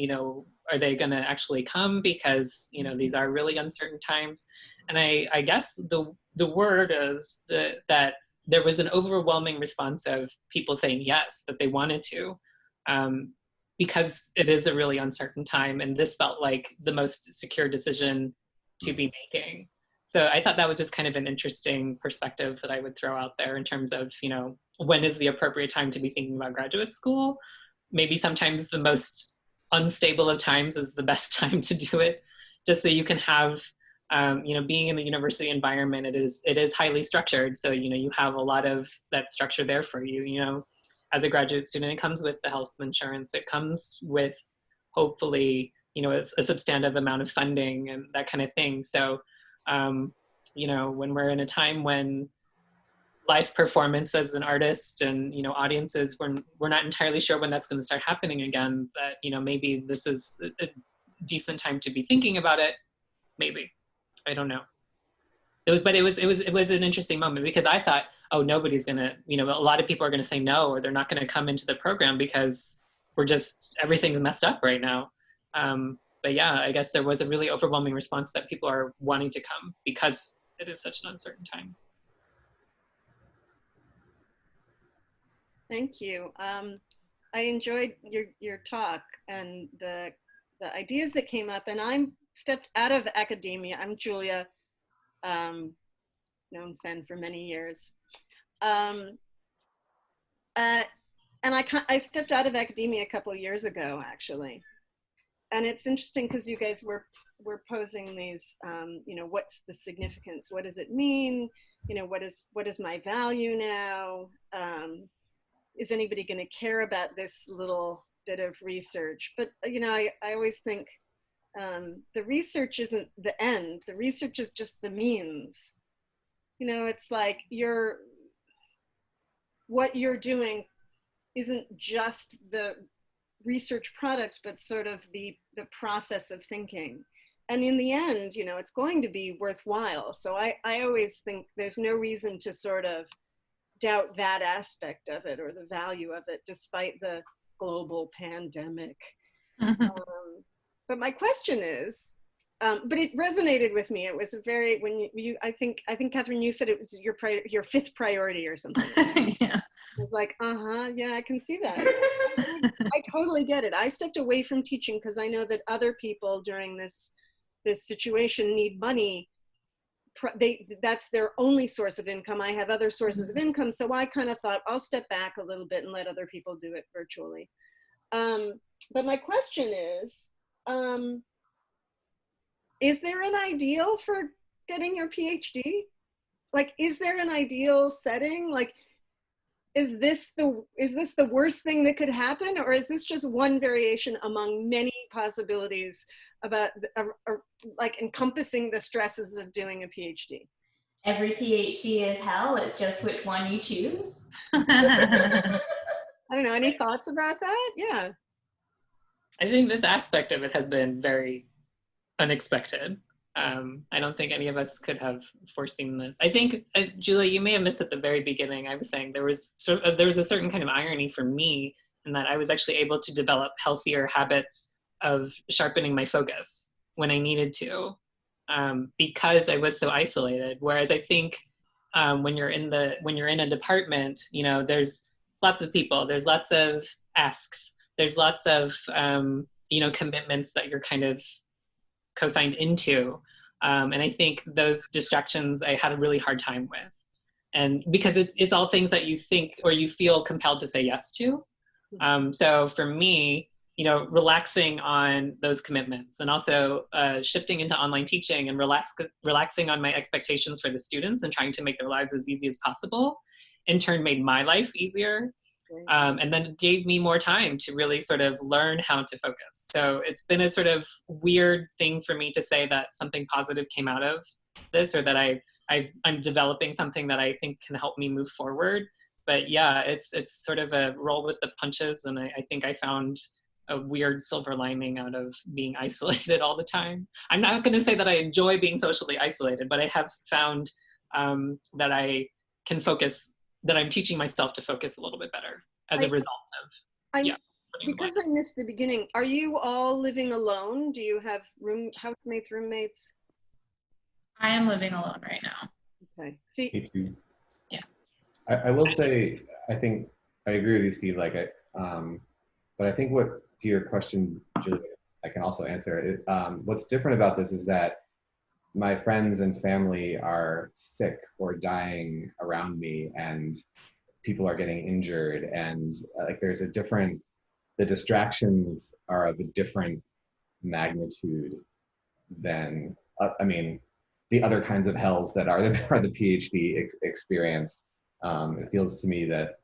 are they going to actually come because, these are really uncertain times. And I guess the word is that there was an overwhelming response of people saying yes, that they wanted to, because it is a really uncertain time. And this felt like the most secure decision to be making. So I thought that was just kind of an interesting perspective that I would throw out there in terms of, when is the appropriate time to be thinking about graduate school? Maybe sometimes the most unstable of times is the best time to do it, just so you can have, being in the university environment, it is highly structured. So, you have a lot of that structure there for you, as a graduate student. It comes with the health insurance. It comes with, hopefully, a substantive amount of funding and that kind of thing. So, when we're in a time when live performance as an artist and, audiences, we're not entirely sure when that's going to start happening again, but, maybe this is a decent time to be thinking about it. Maybe, I don't know. But it was an interesting moment, because I thought, oh, nobody's gonna, a lot of people are gonna say no, or they're not gonna come into the program because everything's messed up right now. But yeah, I guess there was a really overwhelming response that people are wanting to come because it is such an uncertain time. Thank you. I enjoyed your talk and the ideas that came up, and I stepped out of academia. I'm Julia, known Fen for many years. And I stepped out of academia a couple of years ago, actually. And it's interesting because you guys were posing these, what's the significance? What does it mean? What is my value now? Is anybody going to care about this little bit of research? But, I always think the research isn't the end. The research is just the means. It's like what you're doing isn't just the research product, but sort of the process of thinking. And in the end, it's going to be worthwhile. So I always think there's no reason to sort of doubt that aspect of it or the value of it, despite the global pandemic. But my question is, but it resonated with me. It was a very, when you I think Kathryn, you said it was your fifth priority or something. Yeah. I was like, yeah, I can see that. I totally get it. I stepped away from teaching because I know that other people during this situation need money. That's their only source of income. I have other sources of income. So I kind of thought I'll step back a little bit and let other people do it virtually. But my question is there an ideal for getting your PhD? Like, is there an ideal setting? Like, is this the worst thing that could happen? Or is this just one variation among many possibilities about like encompassing the stresses of doing a PhD? Every PhD is hell. It's just which one you choose. I don't know. Any thoughts about that? Yeah. I think this aspect of it has been very unexpected. I don't think any of us could have foreseen this. I think, Julia, you may have missed at the very beginning. I was saying there was a certain kind of irony for me in that I was actually able to develop healthier habits of sharpening my focus when I needed to, because I was so isolated. Whereas I think when you're in a department, there's lots of people, there's lots of asks, there's lots of commitments that you're kind of co-signed into. And I think those distractions I had a really hard time with. And because it's all things that you think or you feel compelled to say yes to. So for me, relaxing on those commitments and also shifting into online teaching and relaxing on my expectations for the students and trying to make their lives as easy as possible, in turn made my life easier. And then it gave me more time to really sort of learn how to focus. So it's been a sort of weird thing for me to say that something positive came out of this, or that I'm developing something that I think can help me move forward. But yeah, it's sort of a roll with the punches. And I think I found a weird silver lining out of being isolated all the time. I'm not going to say that I enjoy being socially isolated, but I have found that I can focus, that I'm teaching myself to focus a little bit better as a result of, Because I missed the beginning, are you all living alone? Do you have housemates, roommates? I am living alone right now. Okay. See. Yeah. I will say, I think I agree with you, Steve. But I think to your question, Julia, I can also answer it. What's different about this is that my friends and family are sick or dying around me, and people are getting injured, and like there's a different, the distractions are of a different magnitude than I mean, the other kinds of hells that are the PhD experience. It feels to me that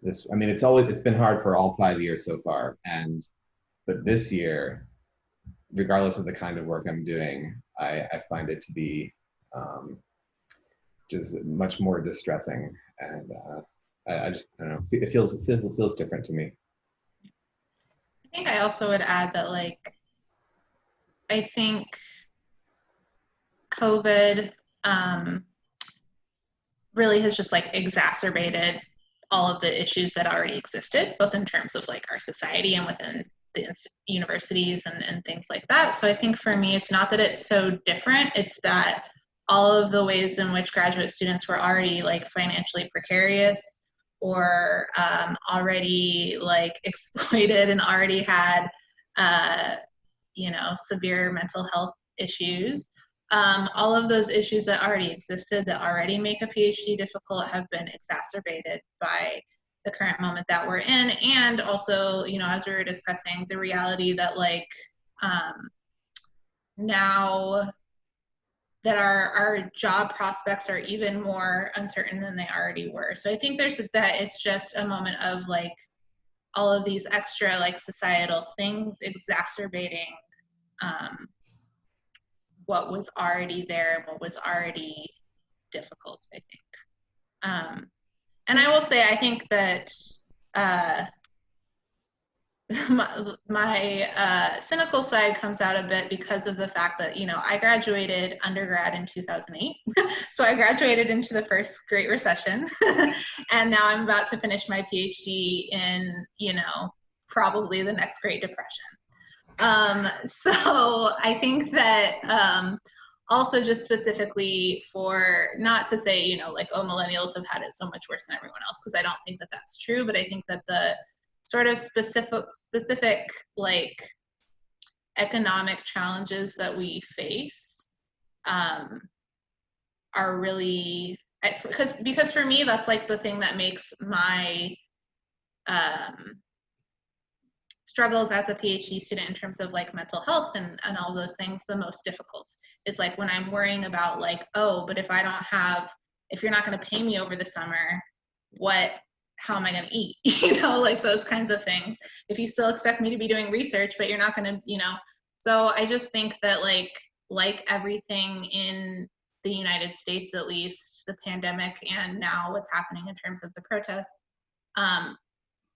this, I mean, it's been hard for all 5 years so far, but this year, regardless of the kind of work I'm doing, I find it to be just much more distressing, and I just, I don't know, it feels different to me. I think I also would add that, like, I think COVID really has just like exacerbated all of the issues that already existed, both in terms of like our society and within the universities and things like that. So I think for me, it's not that it's so different, it's that all of the ways in which graduate students were already like financially precarious or already like exploited and already had, you know, severe mental health issues. All of those issues that already existed, that already make a PhD difficult, have been exacerbated by the current moment that we're in. And also, you know, as we were discussing, the reality that like now that our job prospects are even more uncertain than they already were. So I think there's that it's just a moment of like all of these extra like societal things exacerbating what was already there and what was already difficult, I think. And I will say, I think that my cynical side comes out a bit because of the fact that, you know, I graduated undergrad in 2008. So I graduated into the first Great Recession. And now I'm about to finish my PhD in, you know, probably the next Great Depression. So I think that also just specifically for, not to say, you know, like, oh, millennials have had it so much worse than everyone else, because I don't think that that's true, but I think that the sort of specific like economic challenges that we face are really, because for me, that's like the thing that makes my struggles as a PhD student in terms of like mental health and all those things the most difficult, is like when I'm worrying about like, oh, but if you're not going to pay me over the summer, how am I going to eat? You know, like those kinds of things. If you still expect me to be doing research, but you're not going to, you know. So I just think that like everything in the United States, at least, the pandemic and now what's happening in terms of the protests,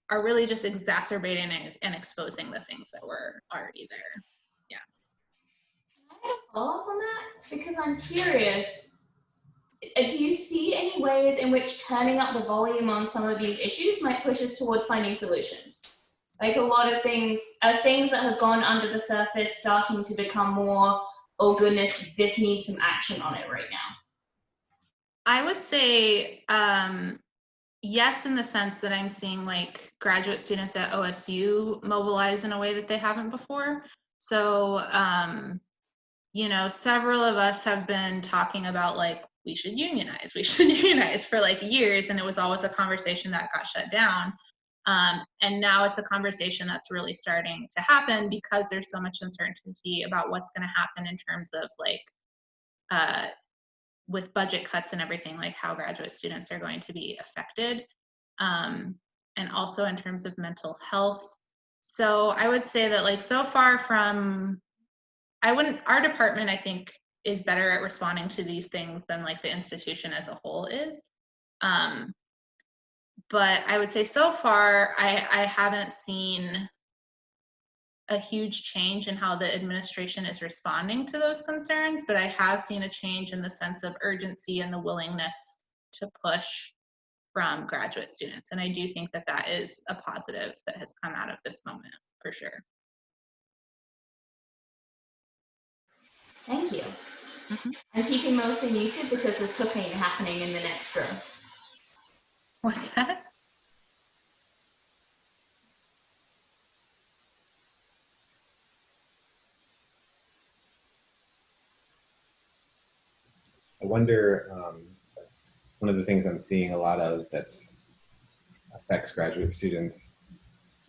are really just exacerbating and exposing the things that were already there. Yeah. Can I follow up on that? Because I'm curious. Do you see any ways in which turning up the volume on some of these issues might push us towards finding solutions? Like a lot of things that have gone under the surface starting to become more, oh goodness, this needs some action on it right now. I would say yes, in the sense that I'm seeing like graduate students at OSU mobilize in a way that they haven't before. So, you know, several of us have been talking about like, we should unionize for like years, and it was always a conversation that got shut down. And now it's a conversation that's really starting to happen because there's so much uncertainty about what's going to happen in terms of like, with budget cuts and everything, like how graduate students are going to be affected, and also in terms of mental health. So I would say that like so far from, our department, I think, is better at responding to these things than like the institution as a whole is. But I would say so far, I haven't seen a huge change in how the administration is responding to those concerns, but I have seen a change in the sense of urgency and the willingness to push from graduate students. And I do think that that is a positive that has come out of this moment, for sure. Thank you. I'm keeping mostly muted because there's cooking happening in the next room. What's that? wonder, one of the things I'm seeing a lot of that's affects graduate students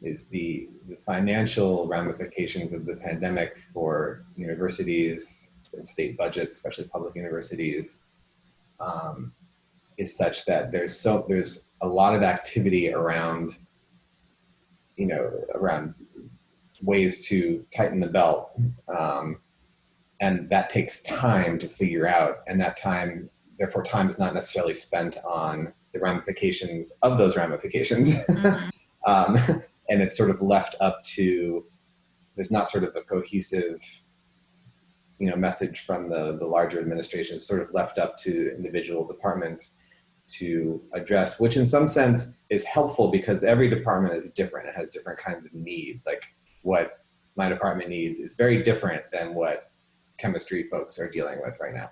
is the financial ramifications of the pandemic for universities and state budgets, especially public universities, is such that there's a lot of activity around, around ways to tighten the belt. And that takes time to figure out, and that time, therefore time is not necessarily spent on the ramifications of those ramifications. Mm-hmm. And it's sort of left up to, there's not sort of a cohesive, message from the larger administration. It's sort of left up to individual departments to address, which in some sense is helpful because every department is different. It has different kinds of needs. Like what my department needs is very different than what chemistry folks are dealing with right now,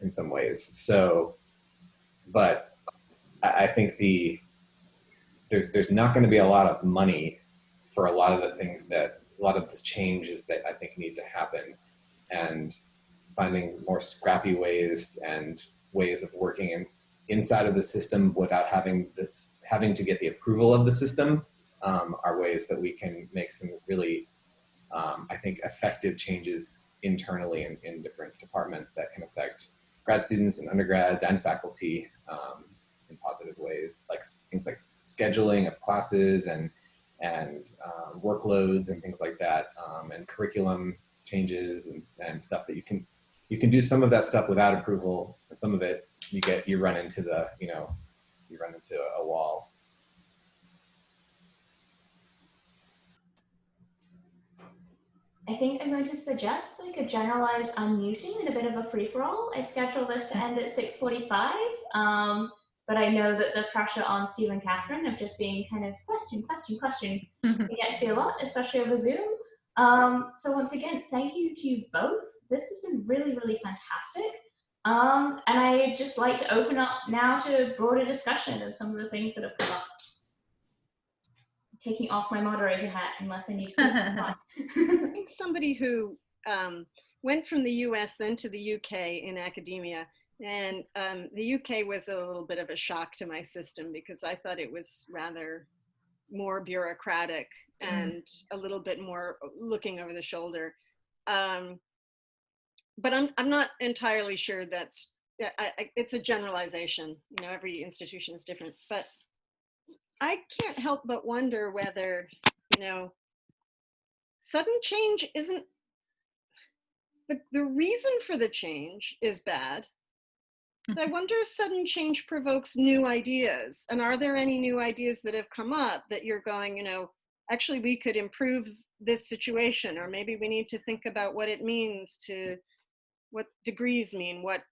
in some ways. So, but I think there's not going to be a lot of money for a lot of the things that, a lot of the changes that I think need to happen, and finding more scrappy ways and ways of working inside of the system without having to get the approval of the system, are ways that we can make some really, I think, effective changes internally in different departments that can affect grad students and undergrads and faculty in positive ways, like things like scheduling of classes and workloads and things like that, and curriculum changes and stuff that you can do some of that stuff without approval, and some of it you run into a wall. I think I'm going to suggest like a generalized unmuting and a bit of a free-for-all. I scheduled this to end at 6:45, but I know that the pressure on Steve and Kathryn of just being kind of question can get to be a lot, especially over Zoom. So once again, thank you to you both. This has been really, really fantastic. And I'd just like to open up now to broader discussion of some of the things that have come up. Taking off my moderator hat unless I need to put it on. I think somebody who went from the US then to the UK in academia, and the UK was a little bit of a shock to my system because I thought it was rather more bureaucratic and a little bit more looking over the shoulder. But I'm not entirely sure that's, it's a generalization, every institution is different, but I can't help but wonder whether, sudden change isn't, the reason for the change is bad. But I wonder if sudden change provokes new ideas. And are there any new ideas that have come up that you're going, actually we could improve this situation, or maybe we need to think about what it means to, what degrees mean, what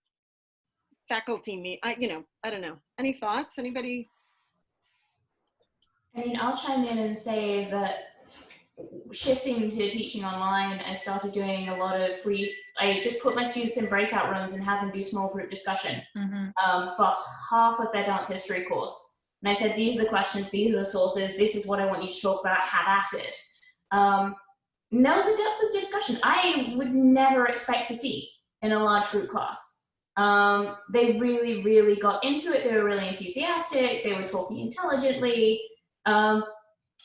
faculty mean. I don't know. Any thoughts? Anybody? I mean, I'll chime in and say that shifting to teaching online, I started doing a lot of I just put my students in breakout rooms and have them do small group discussion for half of their dance history course. And I said, these are the questions, these are the sources, this is what I want you to talk about, have at it. And there was a depth of discussion I would never expect to see in a large group class. They really, really got into it. They were really enthusiastic. They were talking intelligently.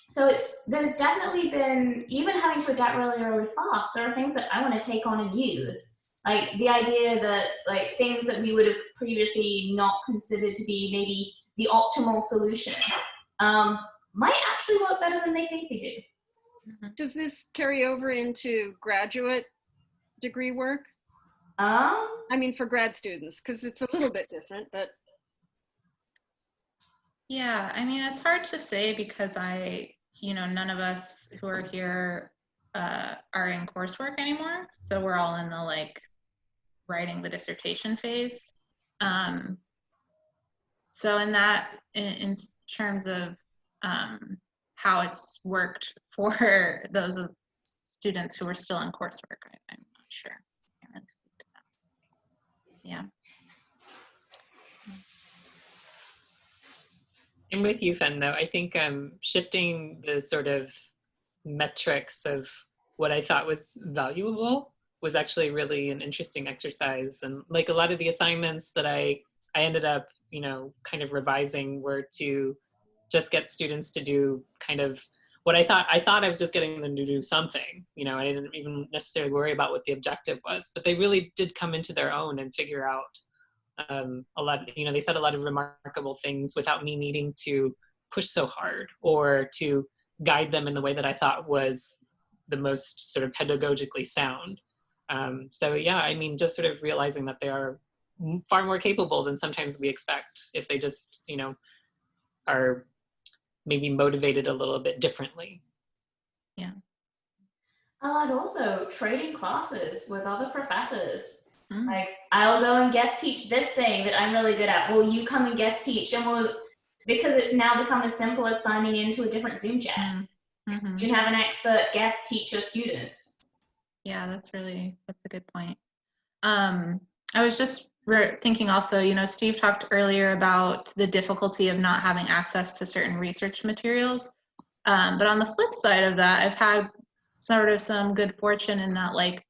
So there's definitely been, even having to adapt really, really fast, there are things that I want to take on and use. Like the idea that like things that we would have previously not considered to be maybe the optimal solution might actually work better than they think they do. Does this carry over into graduate degree work? I mean, for grad students, because it's a little bit different, but. Yeah, I mean, it's hard to say because none of us who are here are in coursework anymore. So we're all in the writing the dissertation phase. So in terms of how it's worked for those students who are still in coursework, I'm not sure. I can't really speak to that. Yeah. I'm with you, Fen, though. I think shifting the sort of metrics of what I thought was valuable was actually really an interesting exercise. And like a lot of the assignments that I ended up, you know, kind of revising were to just get students to do kind of what I thought I was just getting them to do something, you know, I didn't even necessarily worry about what the objective was, but they really did come into their own and figure out a lot, you know, they said a lot of remarkable things without me needing to push so hard or to guide them in the way that I thought was the most sort of pedagogically sound. So yeah, I mean, just sort of realizing that they are far more capable than sometimes we expect if they just, you know, are maybe motivated a little bit differently. Yeah. And also trading classes with other professors. Mm. Like, I'll go and guest teach this thing that I'm really good at. Will you come and guest teach? And we'll, because it's now become as simple as signing into a different Zoom chat. Mm-hmm. You can have an expert guest teach your students. Yeah, that's a good point. I was just thinking also, you know, Steve talked earlier about the difficulty of not having access to certain research materials. But on the flip side of that, I've had sort of some good fortune in that, like,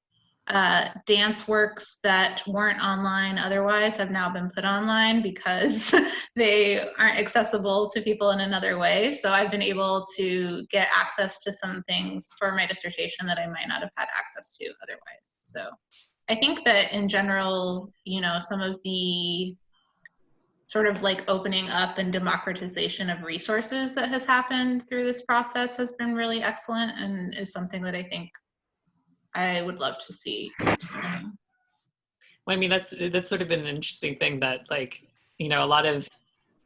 dance works that weren't online otherwise have now been put online because they aren't accessible to people in another way. So I've been able to get access to some things for my dissertation that I might not have had access to otherwise. So I think that in general, you know, some of the sort of like opening up and democratization of resources that has happened through this process has been really excellent and is something that I think I would love to see continuing. Well, I mean, that's sort of been an interesting thing that, like, you know, a lot of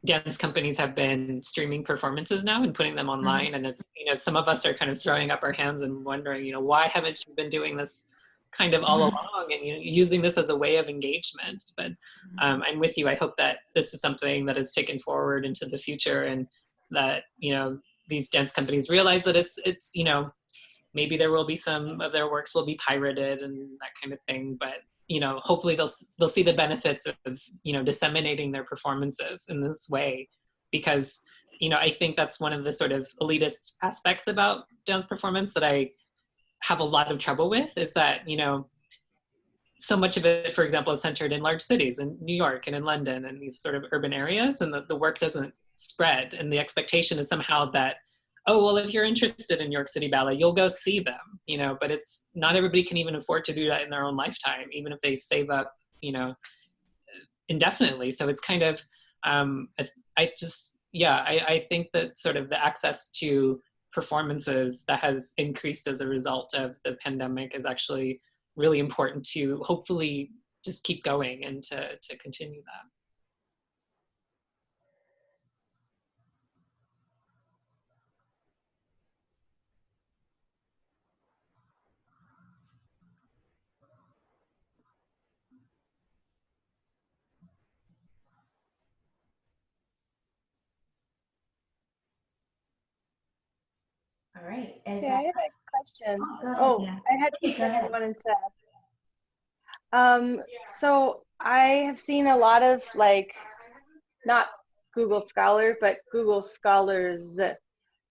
dance companies have been streaming performances now and putting them online. Mm-hmm. And it's, you know, some of us are kind of throwing up our hands and wondering, you know, why haven't you been doing this kind of all mm-hmm. along and, you know, using this as a way of engagement? But I'm with you. I hope that this is something that is taken forward into the future and that, you know, these dance companies realize that it's, you know, maybe there will be some of their works will be pirated and that kind of thing, but you know, hopefully they'll see the benefits of, you know, disseminating their performances in this way, because, you know, I think that's one of the sort of elitist aspects about dance performance that I have a lot of trouble with is that, you know, so much of it, for example, is centered in large cities in New York and in London and these sort of urban areas, and the work doesn't spread. And the expectation is somehow that, oh, well, if you're interested in New York City Ballet, you'll go see them, you know, but it's not everybody can even afford to do that in their own lifetime, even if they save up, you know, indefinitely. So it's kind of, I think that sort of the access to performances that has increased as a result of the pandemic is actually really important to hopefully just keep going and to continue that. All right. I have a question. I had something I wanted to. So I have seen a lot of, like, not Google Scholar, but Google Scholars.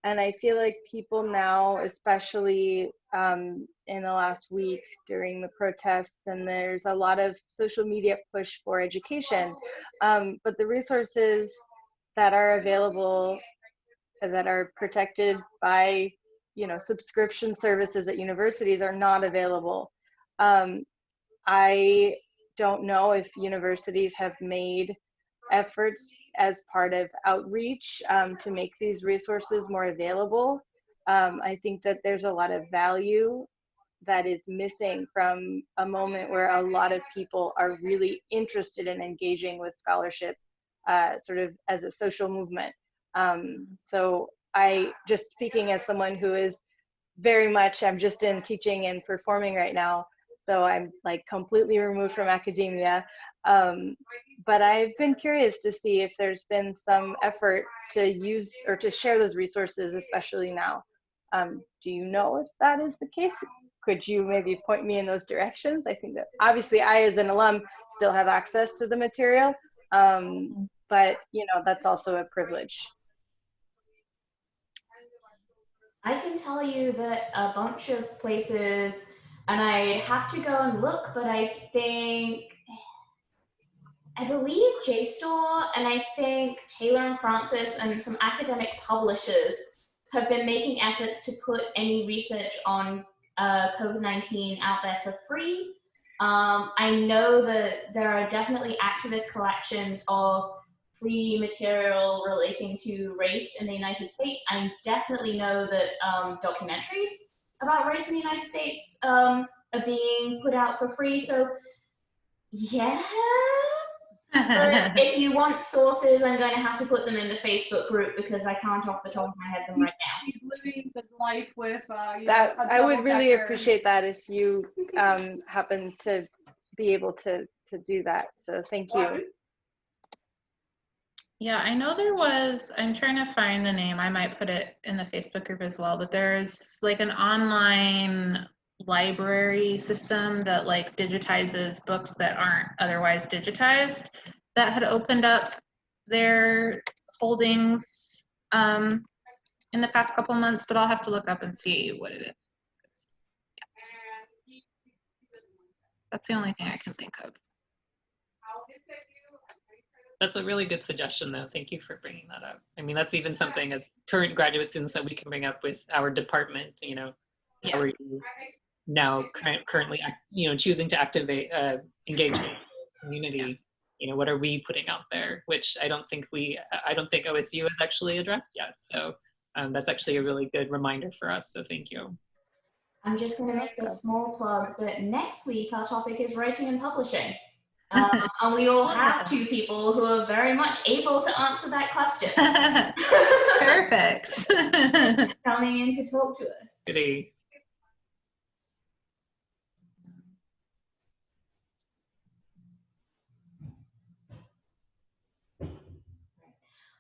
And I feel like people now, especially in the last week during the protests, and there's a lot of social media push for education, but the resources that are available that are protected by, you know, subscription services at universities are not available. I don't know if universities have made efforts as part of outreach to make these resources more available. I think that there's a lot of value that is missing from a moment where a lot of people are really interested in engaging with scholarship sort of as a social movement. So I, just speaking as someone who is very much, I'm just in teaching and performing right now, so I'm like completely removed from academia. But I've been curious to see if there's been some effort to use or to share those resources, especially now. Do you know if that is the case? Could you maybe point me in those directions? I think that obviously I, as an alum, still have access to the material, but you know, that's also a privilege. I can tell you that a bunch of places And I have to go and look, but I believe JSTOR and I think Taylor and Francis and some academic publishers have been making efforts to put any research on COVID-19 out there for free. I know that there are definitely activist collections of free material relating to race in the United States. I definitely know that documentaries about race in the United States are being put out for free. So yes. But if you want sources, I'm going to have to put them in the Facebook group because I can't off the top of my head them right now. He's living the life with That I would really appreciate that if you happen to be able to do that. So thank you. Yeah, I know there was, I'm trying to find the name. I might put it in the Facebook group as well, but there's like an online library system that like digitizes books that aren't otherwise digitized that had opened up their holdings in the past couple months, but I'll have to look up and see what it is. Yeah. That's the only thing I can think of. That's a really good suggestion, though. Thank you for bringing that up. I mean, that's even something as current graduate students that we can bring up with our department, you know, Yeah. how are you now currently, you know, choosing to activate, engage with the community, you know, what are we putting out there, which I don't think OSU has actually addressed yet. So that's actually a really good reminder for us. So thank you. I'm just going to make a small plug that next week our topic is writing and publishing. And we all have two people who are very much able to answer that question. Perfect. Coming in to talk to us. Goody.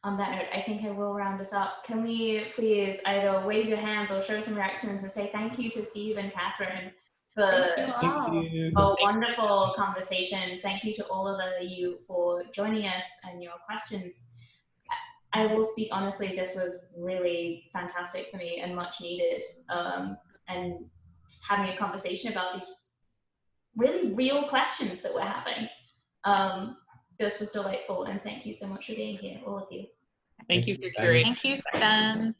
On that note, I think I will round us up. Can we please either wave your hands or show some reactions and say thank you to Steve and Kathryn for a wonderful conversation. Thank you to all of you for joining us and your questions. I will speak honestly, this was really fantastic for me and much needed. And just having a conversation about these really real questions that we're having. This was delightful, and thank you so much for being here, all of you. Thank you for curating. Thank you, Ben.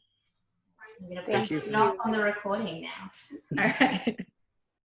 I'm going to put stop on the recording now. All right.